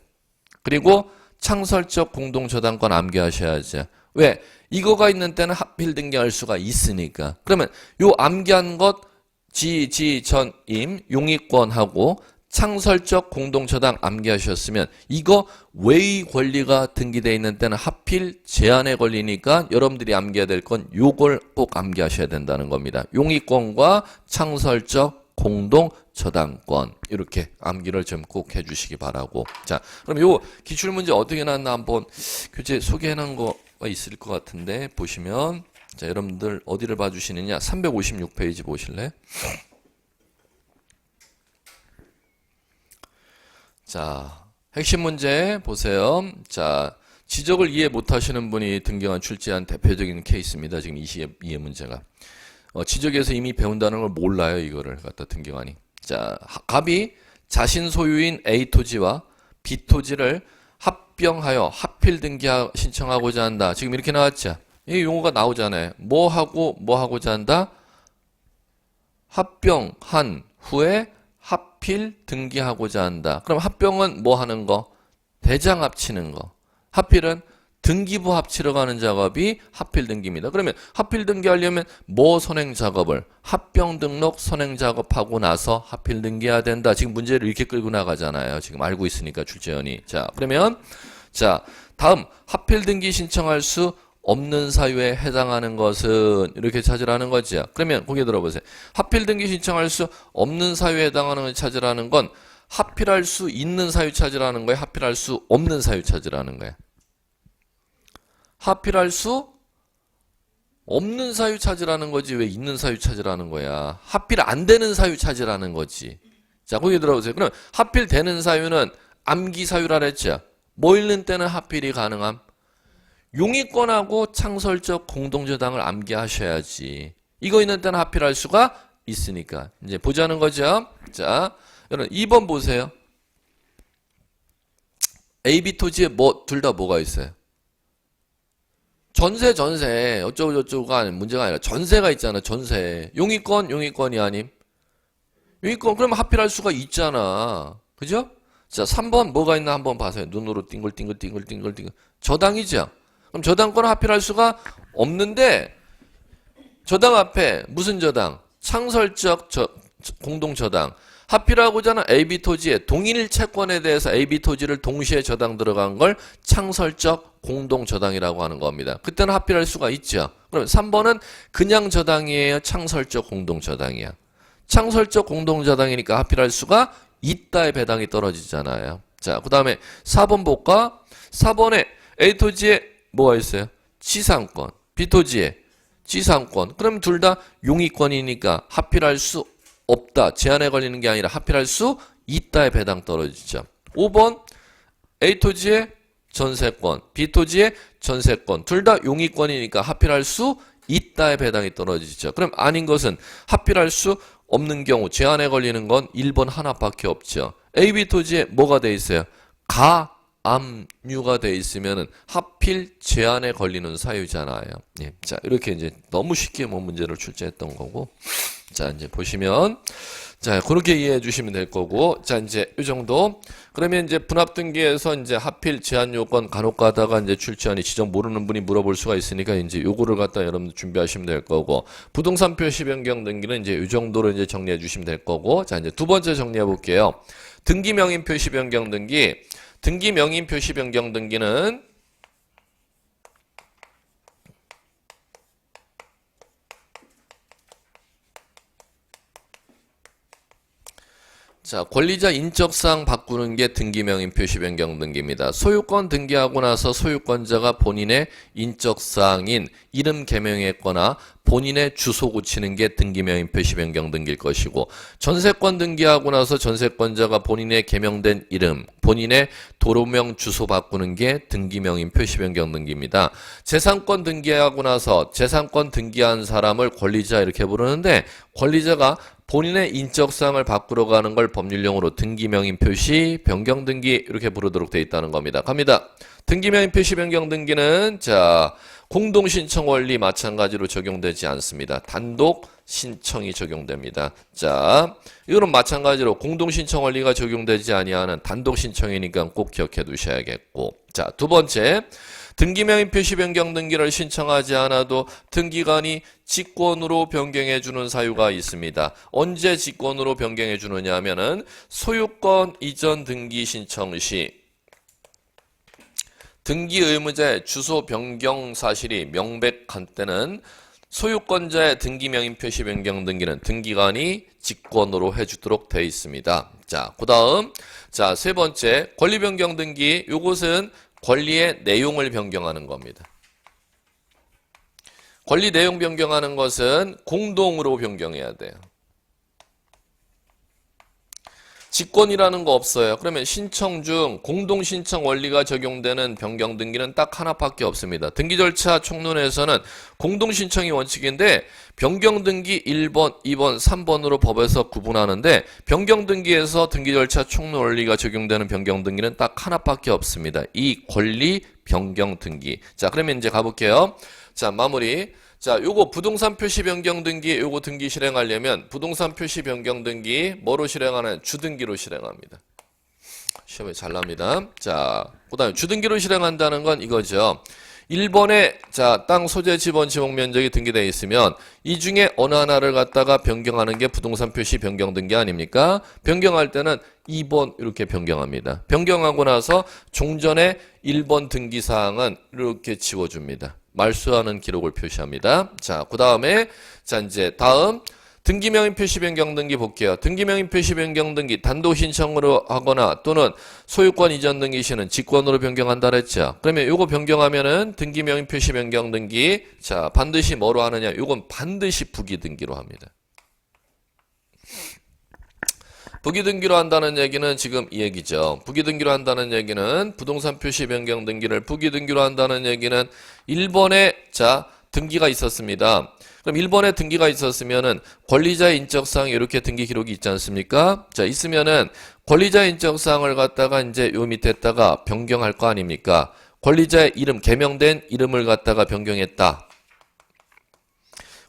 그리고 창설적 공동저당권 암기하셔야죠. 왜? 이거가 있는 때는 하필 등기할 수가 있으니까. 그러면 요 암기한 것 지전임 용익권하고 창설적 공동저당 암기하셨으면 이거 외의 권리가 등기되어 있는 때는 하필 제한에 걸리니까 여러분들이 암기해야 될 건 요걸 꼭 암기하셔야 된다는 겁니다. 용익권과 창설적 공동저당권 이렇게 암기를 좀 꼭 해주시기 바라고. 자, 그럼 요 기출문제 어떻게 나왔나 한번 교재 소개해놓은 거가 있을 것 같은데 보시면 자 여러분들 어디를 봐주시느냐 356페이지 보실래요? 자, 핵심 문제 보세요. 자, 지적을 이해 못하시는 분이 등경한 출제한 대표적인 케이스입니다. 지금 이 이해 문제가. 지적에서 이미 배운다는 걸 몰라요. 이거를 갖다 등경하니. 자, 갑이 자신 소유인 A 토지와 B 토지를 합병하여 하필 등기 신청하고자 한다. 지금 이렇게 나왔죠. 이 용어가 나오잖아요. 뭐 하고자 한다? 합병한 후에 하필 등기하고자 한다. 그럼 합병은 뭐 하는 거? 대장 합치는 거. 하필은 등기부 합치러 가는 작업이 하필 등기입니다. 그러면 하필 등기하려면 뭐 선행 작업을? 합병 등록 선행 작업하고 나서 하필 등기해야 된다. 지금 문제를 이렇게 끌고 나가잖아요. 지금 알고 있으니까 출제원이. 자, 그러면 자, 다음 하필 등기 신청할 수 없는 사유에 해당하는 것은 이렇게 찾으라는 거죠. 그러면 거기 들어보세요. 하필 등기 신청할 수 없는 사유에 해당하는 걸 찾으라는 건 하필할 수 있는 사유 찾으라는 거예요. 하필할 수 없는 사유 찾으라는 거예요. 하필할 수 없는 사유 찾으라는 거지 왜 있는 사유 찾으라는 거야. 하필 안 되는 사유 찾으라는 거지. 자, 거기 들어보세요. 그럼 하필 되는 사유는 암기 사유라 그랬죠. 뭐 읽는 때는 하필이 가능함. 용익권하고 창설적 공동저당을 암기하셔야지. 이거 있는 때는 하필할 수가 있으니까. 이제 보자는 거죠. 자, 여러분 2번 보세요. AB 토지에 뭐 둘 다 뭐가 있어요? 전세 어쩌고 저쩌고가 아닌 문제가 아니라 전세가 있잖아. 전세. 용의권이 아님. 용의권 그러면 하필할 수가 있잖아. 그죠? 자, 3번 뭐가 있나 한번 봐세요. 눈으로 띵글띵글. 저당이죠. 그럼 저당권은 하필할 수가 없는데 저당 앞에 무슨 저당? 창설적 공동저당. 하필하고자 하는 AB 토지의 동일 채권에 대해서 AB 토지를 동시에 저당 들어간 걸 창설적 공동저당이라고 하는 겁니다. 그때는 하필할 수가 있죠. 그럼 3번은 그냥 저당이에요? 창설적 공동저당이야? 창설적 공동저당이니까 하필할 수가 있다의 배당이 떨어지잖아요. 자, 그 다음에 4번 볼까? 4번에 A 토지에 뭐가 있어요? 지상권. B 토지에 지상권. 그럼 둘 다 용의권이니까 하필할 수 없다. 제한에 걸리는 게 아니라 하필할 수 있다의 배당 떨어지죠. 5번 A 토지의 전세권, B 토지의 전세권. 둘 다 용의권이니까 하필할 수 있다의 배당이 떨어지죠. 그럼 아닌 것은 하필할 수 없는 경우 제한에 걸리는 건 1번 하나밖에 없죠. AB 토지에 뭐가 돼 있어요? 가압류가 돼 있으면은 하필 제한에 걸리는 사유잖아요. 예. 자, 이렇게 이제 너무 쉽게 문제를 출제했던 거고. 자, 이제 보시면 자, 그렇게 이해해 주시면 될 거고. 자, 이제 이 정도. 그러면 이제 분합 등기에서 이제 하필 제한 요건 간혹 가다가 이제 출제하니 지적 모르는 분이 물어볼 수가 있으니까 이제 요거를 갖다 여러분들 준비하시면 될 거고. 부동산 표시 변경 등기는 이제 이 정도로 이제 정리해 주시면 될 거고. 자, 이제 두 번째 정리해 볼게요. 등기 명의 표시 변경 등기. 등기 명의 표시 변경 등기는 자, 권리자 인적사항 바꾸는 게 등기명의 표시 변경 등기입니다. 소유권 등기하고 나서 소유권자가 본인의 인적사항인 이름 개명했거나 본인의 주소 고치는 게 등기명의 표시 변경 등기일 것이고, 전세권 등기하고 나서 전세권자가 본인의 개명된 이름, 본인의 도로명 주소 바꾸는 게 등기명의 표시 변경 등기입니다. 재산권 등기하고 나서 재산권 등기한 사람을 권리자 이렇게 부르는데, 권리자가 본인의 인적사항을 바꾸러 가는 걸 법률용어로 등기명의 표시 변경 등기 이렇게 부르도록 되어 있다는 겁니다. 갑니다. 등기명의 표시 변경 등기는 자, 공동신청 원리 마찬가지로 적용되지 않습니다. 단독 신청이 적용됩니다. 자, 이거는 마찬가지로 공동신청 원리가 적용되지 아니하는 단독 신청이니까 꼭 기억해 두셔야겠고. 자, 두 번째. 등기명의 표시 변경 등기를 신청하지 않아도 등기관이 직권으로 변경해 주는 사유가 있습니다. 언제 직권으로 변경해 주느냐 하면은 소유권 이전 등기 신청 시 등기 의무자의 주소 변경 사실이 명백한 때는 소유권자의 등기명의 표시 변경 등기는 등기관이 직권으로 해주도록 되어 있습니다. 자, 그 다음 자, 세 번째 권리 변경 등기. 요것은 권리의 내용을 변경하는 겁니다. 권리 내용 변경하는 것은 공동으로 변경해야 돼요. 직권이라는 거 없어요. 그러면 신청 중 공동신청 원리가 적용되는 변경 등기는 딱 하나밖에 없습니다. 등기 절차 총론에서는 공동신청이 원칙인데 변경 등기 1번, 2번, 3번으로 법에서 구분하는데 변경 등기에서 등기 절차 총론 원리가 적용되는 변경 등기는 딱 하나밖에 없습니다. 이 권리 변경 등기. 자, 그러면 이제 가볼게요. 자, 마무리. 자, 요거 부동산 표시 변경 등기, 요거 등기 실행하려면 부동산 표시 변경 등기 뭐로 실행하는? 주등기로 실행합니다. 시험에 잘 납니다. 자, 그 다음에 주등기로 실행한다는 건 이거죠. 1번에 자, 땅 소재 지번 지목 면적이 등기되어 있으면 이 중에 어느 하나를 갖다가 변경하는 게 부동산 표시 변경 등기 아닙니까? 변경할 때는 2번 이렇게 변경합니다. 변경하고 나서 종전에 1번 등기 사항은 이렇게 지워줍니다. 말소하는 기록을 표시합니다. 자, 그 다음에 자, 이제 다음 등기명의 표시 변경 등기 볼게요. 등기명의 표시 변경 등기 단독 신청으로 하거나 또는 소유권 이전 등기 시는 직권으로 변경한다 그랬죠. 그러면 요거 변경하면은 등기명의 표시 변경 등기 자, 반드시 뭐로 하느냐? 요건 반드시 부기 등기로 합니다. 부기 등기로 한다는 얘기는 지금 이 얘기죠. 부기 등기로 한다는 얘기는 부동산 표시 변경 등기를 부기 등기로 한다는 얘기는 1번에 자, 등기가 있었습니다. 그럼 1번에 등기가 있었으면은 권리자의 인적사항에 이렇게 등기 기록이 있지 않습니까? 자, 있으면은 권리자의 인적사항을 갖다가 이제 요 밑에다가 변경할 거 아닙니까? 권리자의 이름, 개명된 이름을 갖다가 변경했다.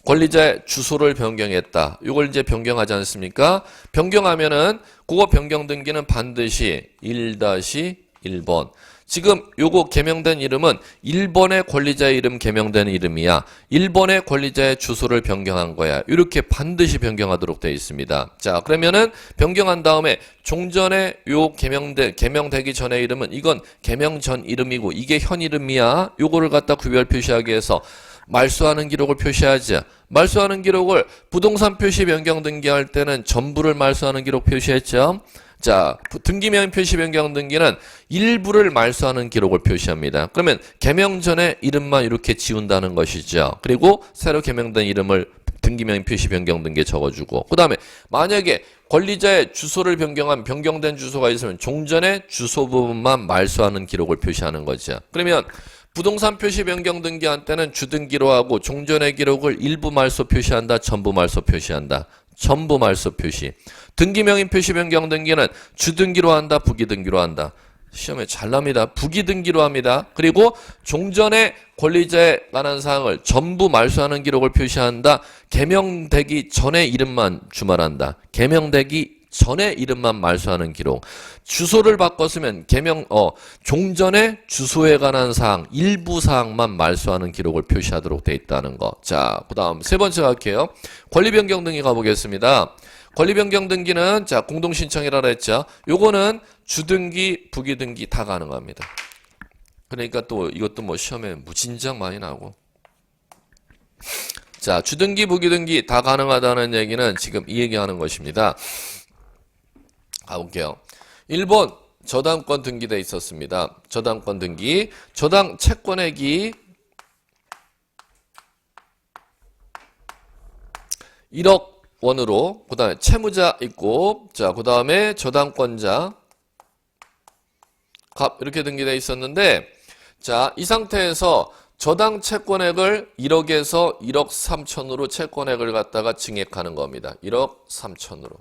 권리자의 주소를 변경했다. 이걸 이제 변경하지 않습니까? 변경하면은 그거 변경 등기는 반드시 1-1번. 지금 요거 개명된 이름은 1번의 권리자의 이름 개명된 이름이야. 1번의 권리자의 주소를 변경한 거야. 이렇게 반드시 변경하도록 되어 있습니다. 자, 그러면은 변경한 다음에 종전에 요 개명되기 전의 이름은 이건 개명 전 이름이고 이게 현 이름이야. 요거를 갖다 구별 표시하기 위해서 말소하는 기록을 표시하지. 말소하는 기록을 부동산 표시 변경 등기할 때는 전부를 말소하는 기록 표시했죠. 자, 등기명 표시 변경 등기는 일부를 말소하는 기록을 표시합니다. 그러면 개명 전에 이름만 이렇게 지운다는 것이죠. 그리고 새로 개명된 이름을 등기명 표시 변경 등기에 적어주고, 그 다음에 만약에 권리자의 주소를 변경된 주소가 있으면 종전의 주소 부분만 말소하는 기록을 표시하는 거죠. 그러면 부동산 표시 변경 등기한 때는 주등기로 하고 종전의 기록을 일부 말소 표시한다, 전부 말소 표시한다. 전부 말소 표시. 등기명인 표시 변경 등기는 주등기로 한다, 부기등기로 한다. 시험에 잘 납니다. 부기등기로 합니다. 그리고 종전의 권리자에 관한 사항을 전부 말소하는 기록을 표시한다. 개명되기 전에 이름만 주말한다. 개명되기 전에 이름만 말소하는 기록. 주소를 바꿨으면 종전의 주소에 관한 사항, 일부 사항만 말소하는 기록을 표시하도록 돼 있다는 거. 자, 그 다음 세 번째 갈게요. 권리변경 등기 가보겠습니다. 권리변경 등기는 자, 공동신청이라 했죠. 요거는 주등기, 부기등기 다 가능합니다. 그러니까 또 이것도 뭐 시험에 무진장 많이 나오고. 자, 주등기, 부기등기 다 가능하다는 얘기는 지금 이 얘기하는 것입니다. 가볼게요. 1번 저당권 등기돼 있었습니다. 저당권 등기, 저당 채권액이 1억 원으로, 그 다음에 채무자 있고, 자, 그 다음에 저당권자 값 이렇게 등기돼 있었는데, 자, 이 상태에서 저당 채권액을 1억에서 1억 3천으로 채권액을 갖다가 증액하는 겁니다. 1억 3천으로.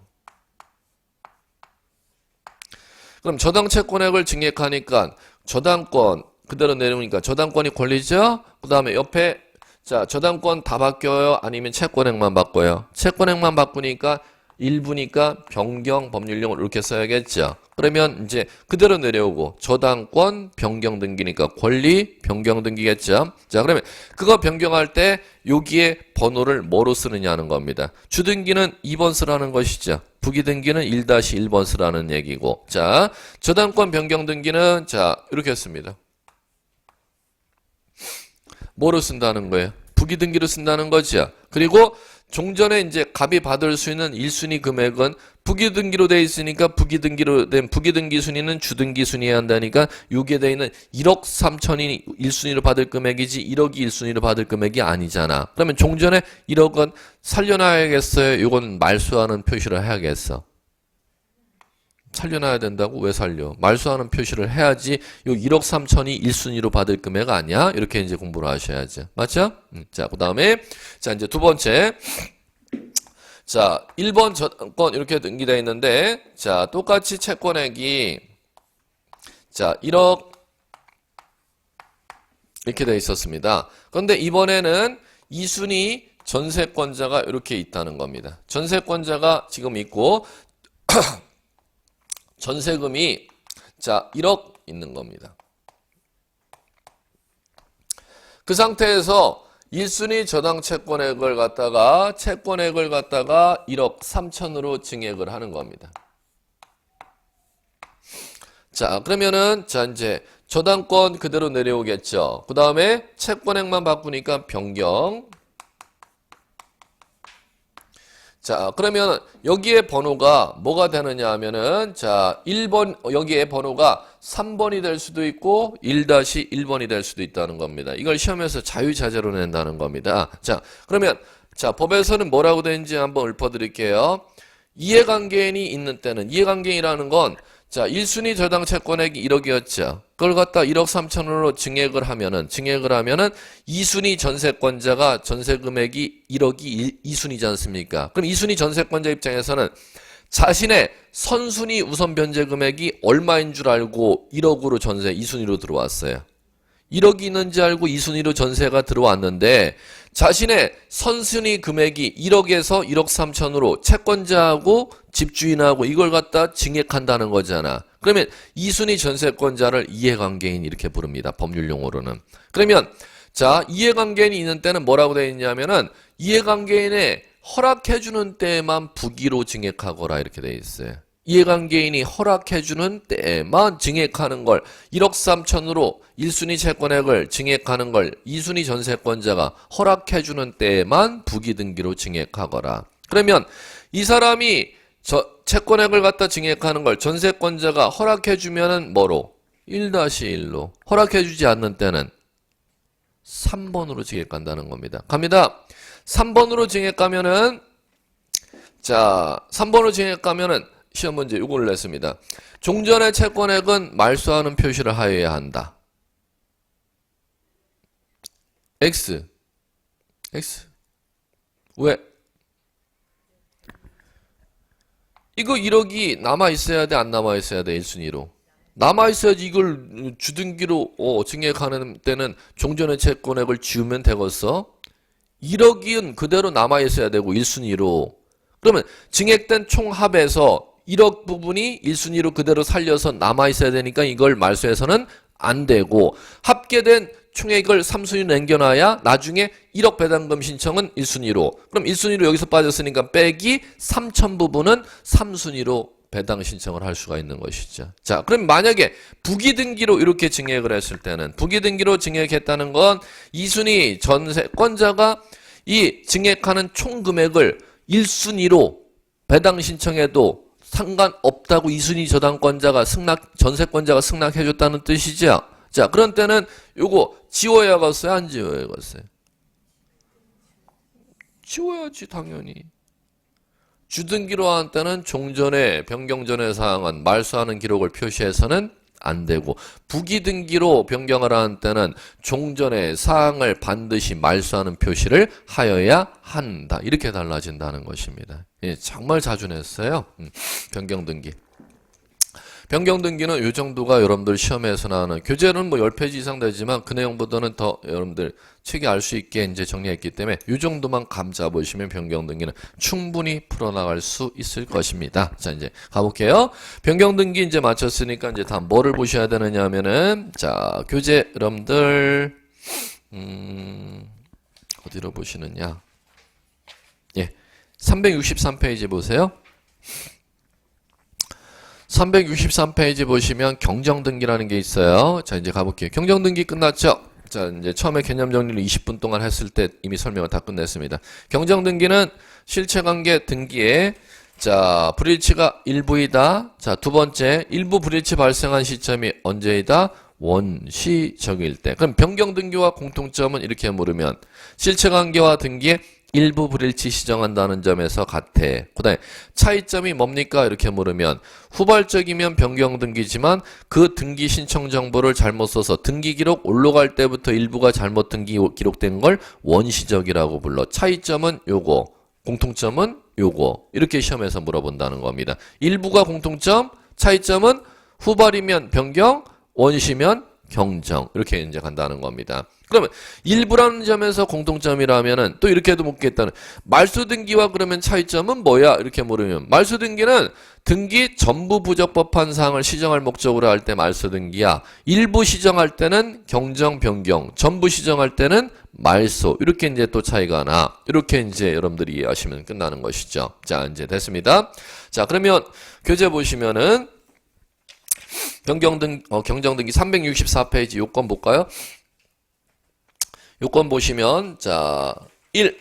그럼 저당 채권액을 증액하니까 저당권 그대로 내려오니까 저당권이 권리죠? 그 다음에 옆에 자, 저당권 다 바뀌어요? 아니면 채권액만 바꿔요? 채권액만 바꾸니까 일부니까 변경 법률용을 이렇게 써야겠죠. 그러면 이제 그대로 내려오고 저당권 변경 등기니까 권리 변경 등기겠죠. 자, 그러면 그거 변경할 때 여기에 번호를 뭐로 쓰느냐는 겁니다. 주등기는 2번 쓰라는 것이죠. 부기등기는 1-1번 쓰라는 얘기고. 자, 저당권 변경 등기는 자, 이렇게 했습니다. 뭐로 쓴다는 거예요? 부기등기로 쓴다는 거죠. 그리고 종전에 이제 갑이 받을 수 있는 1순위 금액은 부기등기로 돼 있으니까 부기등기로 된 부기등기 순위는 주등기 순위해야 한다니까 여기에 돼 있는 1억 3천이 1순위로 받을 금액이지 1억이 1순위로 받을 금액이 아니잖아. 그러면 종전에 1억은 살려놔야겠어요? 이건 말소하는 표시를 해야겠어. 살려놔야 된다고? 왜 살려? 말소하는 표시를 해야지 요 1억 3천이 1순위로 받을 금액 아니야? 이렇게 이제 공부를 하셔야죠. 맞죠? 자, 그 다음에 자, 이제 두 번째. 자, 1번 저당권 이렇게 등기되어 있는데 자, 똑같이 채권액이 자, 1억 이렇게 되어 있었습니다. 그런데 이번에는 2순위 전세권자가 이렇게 있다는 겁니다. 전세권자가 지금 있고 전세금이 자 1억 있는 겁니다. 그 상태에서 1순위 저당 채권액을 갖다가 1억 3천으로 증액을 하는 겁니다. 자, 그러면은 자 이제 저당권 그대로 내려오겠죠. 그 다음에 채권액만 바꾸니까 변경. 자, 그러면 여기에 번호가 뭐가 되느냐 하면은 자, 1번 여기에 번호가 3번이 될 수도 있고 1-1번이 될 수도 있다는 겁니다. 이걸 시험에서 자유자재로 낸다는 겁니다. 자, 그러면 자, 법에서는 뭐라고 되는지 한번 읊어드릴게요. 이해관계인이 있는 때는 이해관계인이라는 건 자, 1순위 저당 채권액이 1억이었죠. 그걸 갖다 1억 3천으로 증액을 하면은 이순위 전세권자가 전세 금액이 1억이 2순위지 않습니까? 그럼 이순위 전세권자 입장에서는 자신의 선순위 우선 변제 금액이 얼마인 줄 알고 1억으로 전세 2순위로 들어왔어요. 1억이 있는지 알고 2순위로 전세가 들어왔는데 자신의 선순위 금액이 1억에서 1억 3천으로 채권자하고 집주인하고 이걸 갖다 증액한다는 거잖아. 그러면 2순위 전세권자를 이해관계인 이렇게 부릅니다. 법률 용어로는. 그러면 자, 이해관계인이 있는 때는 뭐라고 되어 있냐면은 이해관계인의 허락해주는 때에만 부기로 증액하거라 이렇게 되어 있어요. 이해관계인이 허락해주는 때에만 증액하는 걸 1억 3천으로 1순위 채권액을 증액하는 걸 2순위 전세권자가 허락해주는 때에만 부기등기로 증액하거라. 그러면 이 사람이 채권액을 갖다 증액하는 걸 전세권자가 허락해주면은 뭐로? 1-1로. 허락해주지 않는 때는 3번으로 증액한다는 겁니다. 갑니다. 3번으로 증액하면은 자, 3번으로 증액하면은 시험 문제 요거를 냈습니다. 종전의 채권액은 말소하는 표시를 하여야 한다. X. 왜? 이거 1억이 남아있어야 돼, 안 남아있어야 돼, 1순위로. 남아있어야지 이걸 주등기로 증액하는 때는 종전의 채권액을 지우면 되겠어? 1억은 그대로 남아있어야 되고 1순위로. 그러면 증액된 총합에서 1억 부분이 1순위로 그대로 살려서 남아있어야 되니까 이걸 말소해서는 안 되고 합계된 총액을 3순위로 남겨놔야 나중에 1억 배당금 신청은 1순위로. 그럼 1순위로 여기서 빠졌으니까 빼기 3천 부분은 3순위로 배당 신청을 할 수가 있는 것이죠. 자, 그럼 만약에 부기등기로 이렇게 증액을 했을 때는 부기등기로 증액했다는 건 2순위 전세권자가 이 증액하는 총 금액을 1순위로 배당 신청해도 상관없다고 2순위 저당권자가 전세권자가 승낙해줬다는 뜻이죠. 자, 그런 때는 요거 지워야겠어요? 안 지워야겠어요? 지워야지, 당연히. 주등기로 한 때는 종전에 변경전에 사항한 말소하는 기록을 표시해서는 안 되고 부기등기로 변경을 하는 때는 종전의 사항을 반드시 말소하는 표시를 하여야 한다. 이렇게 달라진다는 것입니다. 예, 정말 자주 냈어요. 변경등기. 변경등기는 이 정도가 여러분들 시험에서 나오는 교재는 뭐 10페이지 이상 되지만 그 내용보다는 더 여러분들 책이 알 수 있게 이제 정리했기 때문에 이 정도만 감 잡으시면 변경등기는 충분히 풀어나갈 수 있을 것입니다. 자, 이제 가볼게요. 변경등기 이제 마쳤으니까 이제 다음 뭐를 보셔야 되느냐 하면은 자, 교재 여러분들 어디로 보시느냐? 예. 363페이지 보세요. 363페이지 보시면 경정등기라는 게 있어요. 자, 이제 가볼게요. 경정등기 끝났죠? 자, 이제 처음에 개념 정리를 20분 동안 했을 때 이미 설명을 다 끝냈습니다. 경정등기는 실체관계 등기에 자, 불일치가 일부이다. 자, 두 번째, 일부 불일치 발생한 시점이 언제이다? 원시적일 때. 그럼 변경등기와 공통점은 이렇게 물으면 실체관계와 등기에 일부 불일치 시정한다는 점에서 같아. 그 다음에 차이점이 뭡니까? 이렇게 물으면 후발적이면 변경등기지만 그 등기 신청 정보를 잘못 써서 등기 기록 올라갈 때부터 일부가 잘못 기록된 걸 원시적이라고 불러. 차이점은 요거, 공통점은 요거. 이렇게 시험에서 물어본다는 겁니다. 일부가 공통점, 차이점은 후발이면 변경, 원시면 경정. 이렇게 이제 간다는 겁니다. 그러면 일부라는 점에서 공통점이라면은 또 이렇게도 묻겠다는 말소등기와 그러면 차이점은 뭐야? 이렇게 물으면 말소등기는 등기 전부 부적법한 사항을 시정할 목적으로 할 때 말소등기야. 일부 시정할 때는 경정 변경, 전부 시정할 때는 말소. 이렇게 이제 또 차이가 나. 이렇게 이제 여러분들이 이해하시면 끝나는 것이죠. 자, 이제 됐습니다. 자, 그러면 교재 보시면은 경정등기 364페이지 요건 볼까요? 요건 보시면 자 1.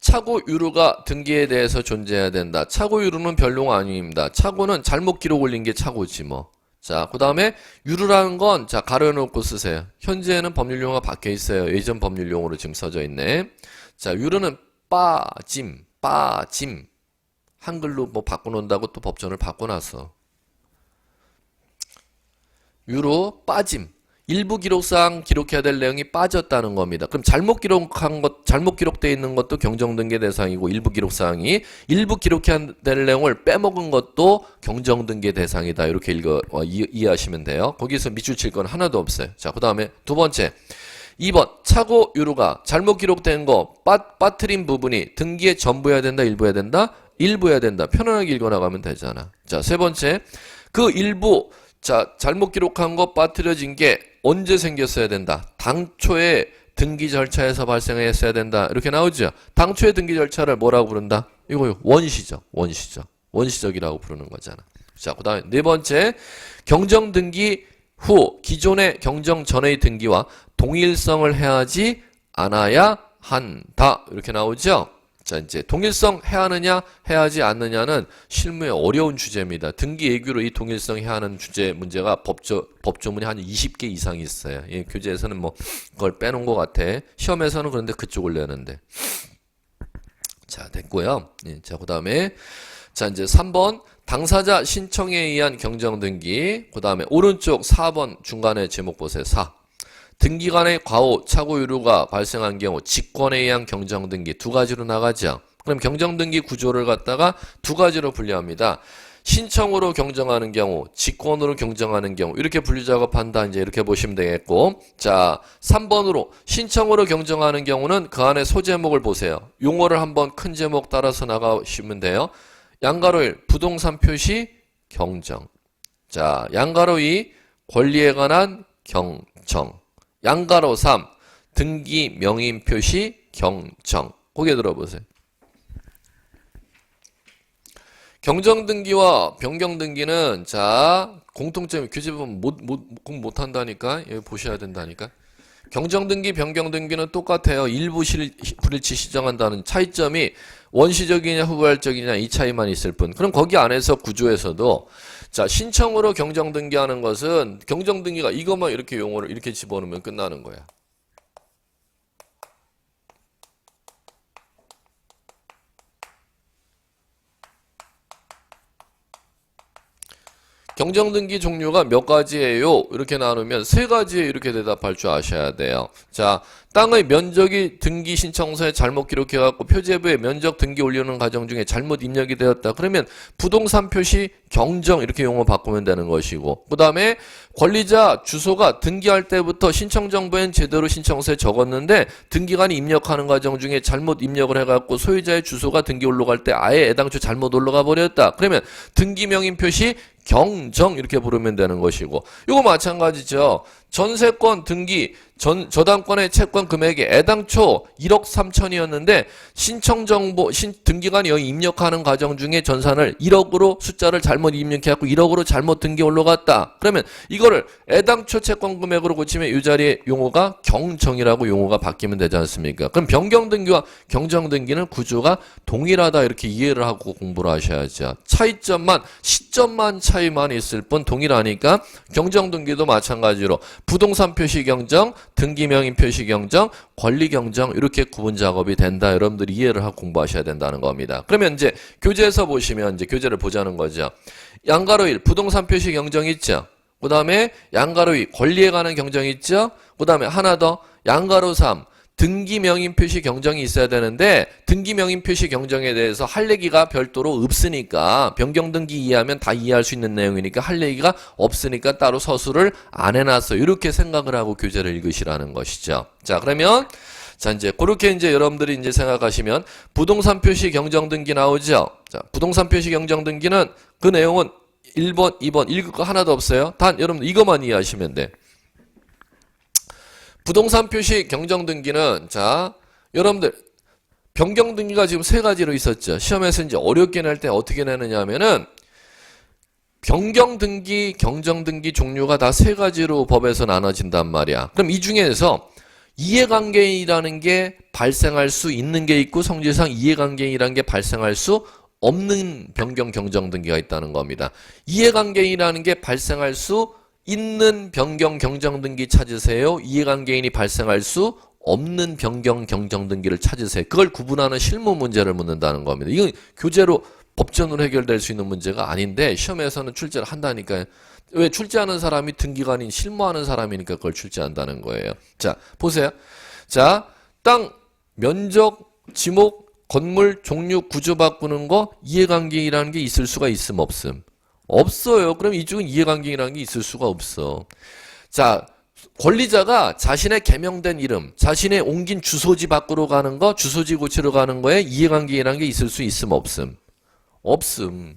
착오 유루가 등기에 대해서 존재해야 된다. 착오 유루는 별로가 아닙니다. 착오는 잘못 기록 올린 게 착오지 뭐. 자, 그 다음에 유루라는 건 자 가려놓고 쓰세요. 현재는 법률 용어가 바뀌어 있어요. 예전 법률 용어로 지금 써져 있네. 자, 유루는 빠짐. 한글로 뭐 바꿔놓는다고 또 법전을 바꿔놨어. 유로 빠짐. 일부 기록사항 기록해야 될 내용이 빠졌다는 겁니다. 그럼 잘못 기록되어 있는 것도 경정등기 대상이고 일부 기록사항이 일부 기록해야 될 내용을 빼먹은 것도 경정등기 대상이다. 이렇게 이해하시면 돼요. 거기서 밑줄 칠 건 하나도 없어요. 자, 그 다음에 두 번째. 2번 착오 유로가 잘못 기록된 거 빠뜨린 부분이 등기에 전부해야 된다, 일부해야 된다? 일부해야 된다. 편안하게 읽어나가면 되잖아. 자, 세 번째. 그 일부 잘못 기록한 거 빠뜨려진 게 언제 생겼어야 된다? 당초에 등기 절차에서 발생했어야 된다. 이렇게 나오죠? 당초의 등기 절차를 뭐라고 부른다? 이거요. 원시적이라고 부르는 거잖아. 자, 그 다음에 네 번째. 경정 등기 후 기존의 경정 전의 등기와 동일성을 해야지 않아야 한다. 이렇게 나오죠? 자, 이제 동일성 해야 하느냐, 해야지 않느냐는 실무의 어려운 주제입니다. 등기 예규로 이 동일성 해야 하는 주제 문제가 법조문이 한 20개 이상 있어요. 예, 교재에서는 뭐 그걸 빼놓은 것 같아. 시험에서는 그런데 그쪽을 내는데. 자, 됐고요. 예, 자, 그 다음에 자, 이제 3번 당사자 신청에 의한 경정등기. 그 다음에 오른쪽 4번 중간에 제목 보세요. 4. 등기간의 과오, 착오 유료가 발생한 경우 직권에 의한 경정등기 두 가지로 나가죠. 그럼 경정등기 구조를 갖다가 두 가지로 분류합니다. 신청으로 경정하는 경우, 직권으로 경정하는 경우 이렇게 분류작업한다. 이제 이렇게 보시면 되겠고, 자 3번으로 신청으로 경정하는 경우는 그 안에 소제목을 보세요. 용어를 한번 큰 제목 따라서 나가시면 돼요. 양가로 1 부동산 표시 경정. 자 양가로 2 권리에 관한 경정. 양가로 3 등기 명인 표시 경정. 고개 들어보세요. 경정등기와 변경등기는 자 공통점이 교재 보면 공부 못한다니까. 여기 보셔야 된다니까. 경정등기, 변경등기는 똑같아요. 일부 불일치 시정한다는 차이점이 원시적이냐 후발적이냐 이 차이만 있을 뿐. 그럼 거기 안에서 구조에서도 자 신청으로 경정등기하는 것은 경정등기가 이것만 이렇게 용어를 이렇게 집어넣으면 끝나는 거야. 경정등기 종류가 몇 가지예요? 이렇게 나누면 세 가지에 이렇게 대답할 줄 아셔야 돼요. 자, 땅의 면적이 등기 신청서에 잘못 기록해갖고 표제부에 면적 등기 올리는 과정 중에 잘못 입력이 되었다. 그러면 부동산 표시 경정 이렇게 용어 바꾸면 되는 것이고, 그 다음에 권리자 주소가 등기할 때부터 신청정보엔 제대로 신청서에 적었는데 등기관이 입력하는 과정 중에 잘못 입력을 해갖고 소유자의 주소가 등기 올라갈 때 아예 애당초 잘못 올라가 버렸다. 그러면 등기명인 표시 경정 이렇게 부르면 되는 것이고, 이거 마찬가지죠. 전세권 등기 저당권의 채권 금액이 애당초 1억 3천이었는데 신청정보 등기관이 여기 입력하는 과정 중에 전산을 1억으로 숫자를 잘못 입력해갖고 1억으로 잘못 등기 올라갔다. 그러면 이거를 애당초 채권 금액으로 고치면 이 자리에 용어가 경정이라고 용어가 바뀌면 되지 않습니까? 그럼 변경등기와 경정등기는 구조가 동일하다 이렇게 이해를 하고 공부를 하셔야죠. 차이점만 시점만 차이만 있을 뿐 동일하니까 경정등기도 마찬가지로 부동산 표시 경정, 등기명인 표시 경정, 권리 경정 이렇게 구분 작업이 된다. 여러분들이 이해를 하고 공부하셔야 된다는 겁니다. 그러면 이제 교재에서 보시면 이제 교재를 보자는 거죠. 양가로 1 부동산 표시 경정 있죠. 그 다음에 양가로 2 권리에 관한 경정 있죠. 그 다음에 하나 더 양가로 3 등기명인 표시 경정이 있어야 되는데 등기명인 표시 경정에 대해서 할 얘기가 별도로 없으니까 변경등기 이해하면 다 이해할 수 있는 내용이니까 할 얘기가 없으니까 따로 서술을 안 해놨어. 이렇게 생각을 하고 교재를 읽으시라는 것이죠. 자 그러면 자 이제 그렇게 이제 여러분들이 이제 생각하시면 부동산 표시 경정등기 나오죠. 자 부동산 표시 경정등기는 그 내용은 1번, 2번 읽을 거 하나도 없어요. 단 여러분들 이것만 이해하시면 돼. 부동산 표시 경정등기는 자 여러분들 변경등기가 지금 세 가지로 있었죠. 시험에서 이제 어렵게 낼 때 어떻게 내느냐 하면은 변경등기, 경정등기 종류가 다 세 가지로 법에서 나눠진단 말이야. 그럼 이 중에서 이해관계인이라는 게 발생할 수 있는 게 있고 성질상 이해관계인이라는 게 발생할 수 없는 변경 경정등기가 있다는 겁니다. 이해관계인이라는 게 발생할 수 있는 변경 경정등기 찾으세요. 이해관계인이 발생할 수 없는 변경 경정등기를 찾으세요. 그걸 구분하는 실무 문제를 묻는다는 겁니다. 이건 교재로 법전으로 해결될 수 있는 문제가 아닌데 시험에서는 출제를 한다니까요. 왜 출제하는 사람이 등기가 아닌 실무하는 사람이니까 그걸 출제한다는 거예요. 자, 보세요. 자, 땅, 면적, 지목, 건물, 종류, 구조 바꾸는 거 이해관계라는 게 있을 수가 있음 없음? 없어요. 그럼 이쪽은 이해관계라는 게 있을 수가 없어. 자, 권리자가 자신의 개명된 이름, 자신의 옮긴 주소지 밖으로 가는 거, 주소지 고치러 가는 거에 이해관계라는 게 있을 수 있음 없음? 없음.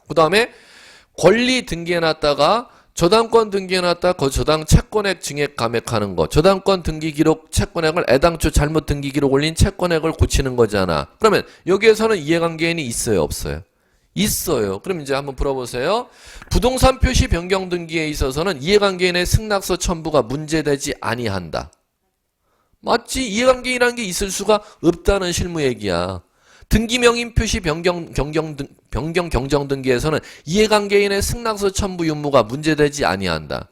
그 다음에 권리 등기해놨다가 저당권 등기해놨다 그 저당 채권액 증액 감액하는 거, 저당권 등기 기록 채권액을 애당초 잘못 등기 기록 올린 채권액을 고치는 거잖아. 그러면 여기에서는 이해관계인이 있어요 없어요? 있어요. 그럼 이제 한번 풀어보세요. 부동산 표시 변경 등기에 있어서는 이해관계인의 승낙서 첨부가 문제되지 아니한다. 맞지? 이해관계인이라는 게 있을 수가 없다는 실무 얘기야. 등기명인 표시 변경 경정 등기에서는 이해관계인의 승낙서 첨부 유무가 문제되지 아니한다.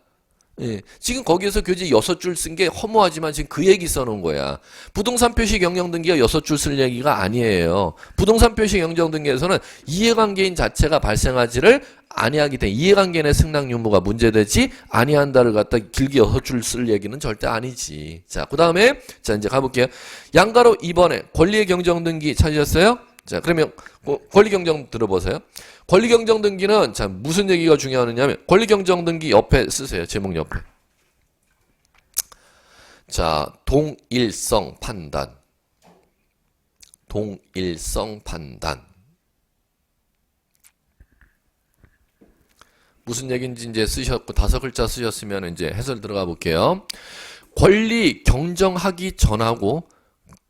예. 지금 거기에서 교재 6줄 쓴 게 허무하지만 지금 그 얘기 써놓은 거야. 부동산 표시 경정 등기가 6줄 쓸 얘기가 아니에요. 부동산 표시 경정 등기에서는 이해관계인 자체가 발생하지를 아니하기 때문에 이해관계인의 승낙 유무가 문제되지 아니한다를 갖다 길게 6줄 쓸 얘기는 절대 아니지. 자, 그 다음에 자 이제 가볼게요. 양가로 2번에 권리의 경정 등기 찾으셨어요? 자, 그러면 권리 경정 들어보세요. 권리 경정 등기는 자 무슨 얘기가 중요하냐면 권리 경정 등기 옆에 쓰세요. 제목 옆에. 자, 동일성 판단. 동일성 판단. 무슨 얘기인지 이제 쓰셨고 5글자 쓰셨으면 이제 해설 들어가 볼게요. 권리 경정하기 전하고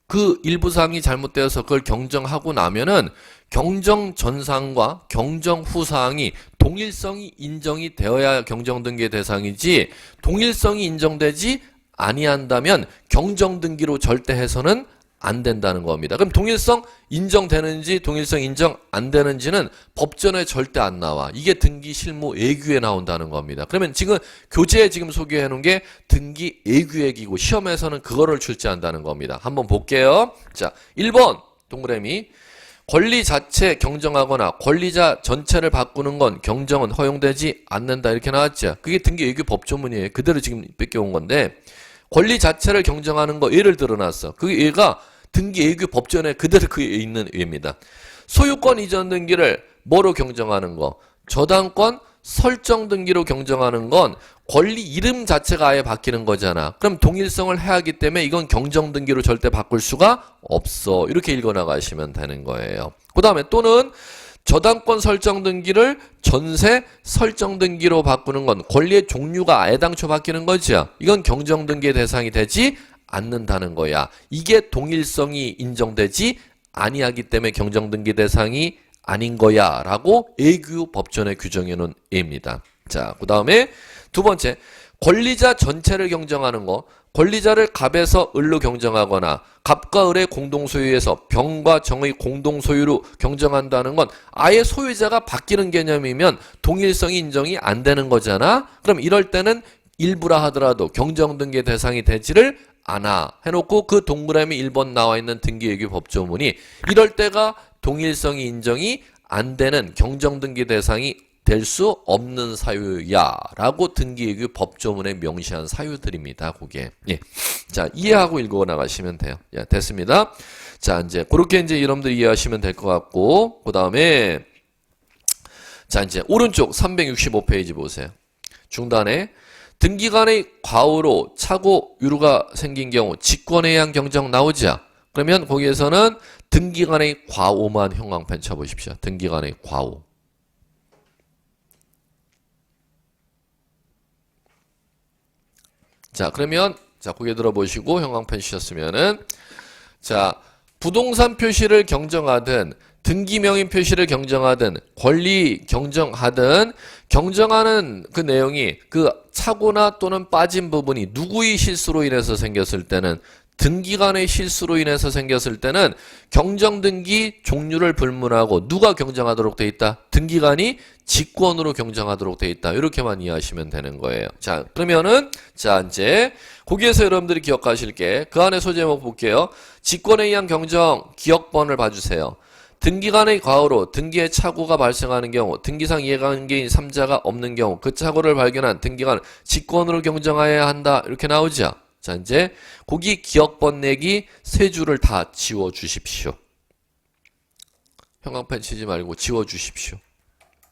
그 일부 사항이 잘못되어서 그걸 경정하고 나면은 경정 전 사항과 경정 후 사항이 동일성이 인정이 되어야 경정 등기의 대상이지 동일성이 인정되지 아니한다면 경정 등기로 절대 해서는 안 된다는 겁니다. 그럼 동일성 인정되는지 동일성 인정 안 되는지는 법전에 절대 안 나와. 이게 등기 실무 예규에 나온다는 겁니다. 그러면 지금 교재에 지금 소개해 놓은 게 등기 예규액이고 시험에서는 그거를 출제한다는 겁니다. 한번 볼게요. 자, 1번 동그라미 권리 자체 경정하거나 권리자 전체를 바꾸는 건 경정은 허용되지 않는다 이렇게 나왔죠. 그게 등기 예규 법조문이에요. 그대로 지금 뺏겨온 건데 권리 자체를 경정하는 거 예를 들어놨어. 그 예가 등기 예규 법전에 그대로 그 있는 예입니다. 소유권 이전 등기를 뭐로 경정하는 거? 저당권 설정 등기로 경정하는 건 권리 이름 자체가 아예 바뀌는 거잖아. 그럼 동일성을 해야 하기 때문에 이건 경정 등기로 절대 바꿀 수가 없어. 이렇게 읽어나가시면 되는 거예요. 그 다음에 또는 저당권 설정 등기를 전세 설정 등기로 바꾸는 건 권리의 종류가 애당초 바뀌는 거죠. 이건 경정 등기의 대상이 되지 않는다는 거야. 이게 동일성이 인정되지 아니하기 때문에 경정 등기 대상이 아닌 거야 라고 예규 법전에 규정해 놓은 예입니다. 자, 그 다음에 두 번째 권리자 전체를 경정하는 거 권리자를 갑에서 을로 경정하거나 갑과 을의 공동소유에서 병과 정의 공동소유로 경정한다는 건 아예 소유자가 바뀌는 개념이면 동일성이 인정이 안 되는 거잖아. 그럼 이럴 때는 일부라 하더라도 경정등기 대상이 되지를 않아 해놓고 그 동그라미 1번 나와 있는 등기예규 법조문이 이럴 때가 동일성이 인정이 안 되는 경정등기 대상이 될 수 없는 사유야 라고 등기예규 법조문에 명시한 사유들입니다. 그게 예. 자, 이해하고 읽어 나가시면 돼요. 예, 됐습니다. 자, 이제 그렇게 이제 여러분들 이해하시면 될 것 같고 그 다음에 자, 이제 오른쪽 365페이지 보세요. 중단에 등기간의 과오로 착오 유루가 생긴 경우 직권에 의한 경정 나오죠. 그러면 거기에서는 등기간의 과오만 형광펜 쳐보십시오. 등기간의 과오. 자, 그러면 자, 고개 들어보시고 형광펜 치셨으면은 자, 부동산 표시를 경정하든 등기명인 표시를 경정하든 권리 경정하든 경정하는 그 내용이 그 착오나 또는 빠진 부분이 누구의 실수로 인해서 생겼을 때는 등기간의 실수로 인해서 생겼을 때는 경정등기 종류를 불문하고 누가 경정하도록 돼 있다? 등기간이 직권으로 경정하도록 돼 있다. 이렇게만 이해하시면 되는 거예요. 자, 그러면은 자, 이제 거기에서 여러분들이 기억하실 게 그 안에 소제목 볼게요. 직권에 의한 경정 기억번을 봐주세요. 등기간의 과오로 등기의 착오가 발생하는 경우, 등기상 이해관계인 3자가 없는 경우 그 착오를 발견한 등기관은 직권으로 경정하여야 한다. 이렇게 나오죠. 자, 이제 거기 기억번 내기 세 줄을 다 지워 주십시오. 형광펜 치지 말고 지워 주십시오.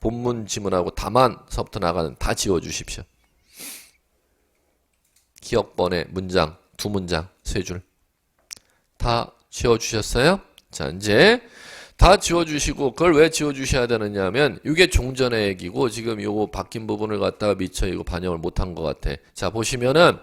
본문 지문하고 다만서부터 나가는 다 지워 주십시오. 기억번의 문장, 두 문장, 세 줄. 다 지워 주셨어요? 자, 이제 다 지워주시고, 그걸 왜 지워주셔야 되느냐 하면, 이게 종전의 얘기고, 지금 요거 바뀐 부분을 갖다가 미처 이거 반영을 못한 것 같아. 자, 보시면은,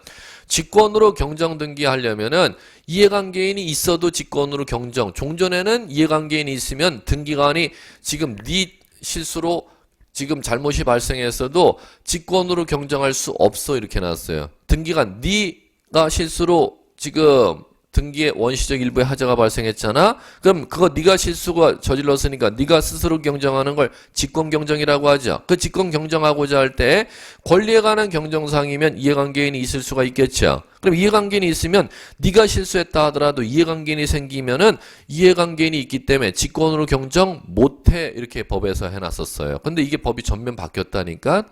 직권으로 경정 등기하려면은, 이해관계인이 있어도 직권으로 경정. 종전에는 이해관계인이 있으면 등기관이 지금 네 실수로 지금 잘못이 발생했어도 직권으로 경정할 수 없어. 이렇게 나왔어요. 등기관, 네가 실수로 지금 등기의 원시적 일부에 하자가 발생했잖아. 그럼 그거 네가 실수가 저질렀으니까 네가 스스로 경정하는 걸 직권 경정이라고 하죠. 그 직권 경정하고자 할 때 권리에 관한 경정상이면 이해관계인이 있을 수가 있겠죠. 그럼 이해관계인이 있으면 네가 실수했다 하더라도 이해관계인이 생기면은 이해관계인이 있기 때문에 직권으로 경정 못해. 이렇게 법에서 해놨었어요. 근데 이게 법이 전면 바뀌었다니까.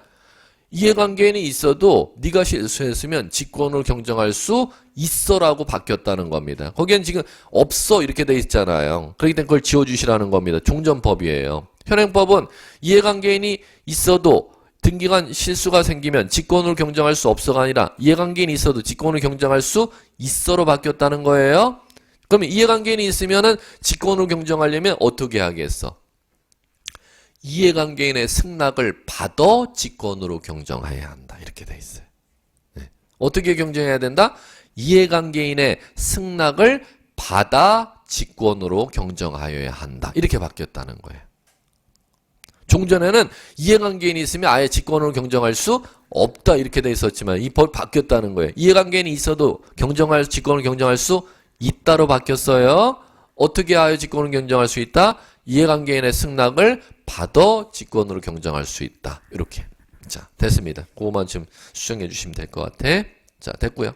이해관계인이 있어도 네가 실수했으면 직권으로 경정할 수 있어라고 바뀌었다는 겁니다. 거기엔 지금 없어 이렇게 돼 있잖아요. 그렇기 때문에 그걸 지워주시라는 겁니다. 종전법이에요. 현행법은 이해관계인이 있어도 등기관 실수가 생기면 직권으로 경정할 수 없어가 아니라 이해관계인이 있어도 직권으로 경정할 수 있어로 바뀌었다는 거예요. 그러면 이해관계인이 있으면은 직권으로 경정하려면 어떻게 하겠어? 이해관계인의 승낙을 받아 직권으로 경정해야 한다. 이렇게 돼 있어요. 네. 어떻게 경정해야 된다? 이해관계인의 승낙을 받아 직권으로 경정하여야 한다. 이렇게 바뀌었다는 거예요. 종전에는 이해관계인이 있으면 아예 직권으로 경정할 수 없다. 이렇게 돼 있었지만 이 법이 바뀌었다는 거예요. 이해관계인이 있어도 직권으로 경정할 수 있다로 바뀌었어요. 어떻게 하여 직권으로 경정할 수 있다? 이해관계인의 승낙을 받아 직권으로 경정할 수 있다. 이렇게. 자, 됐습니다. 그거만 지금 수정해 주시면 될 것 같아. 자, 됐고요.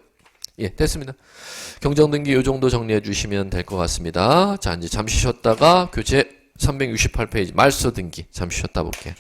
예, 됐습니다. 경정등기 요 정도 정리해 주시면 될 것 같습니다. 자, 이제 잠시 쉬었다가 교재 368페이지 말소 등기 잠시 쉬었다 볼게요.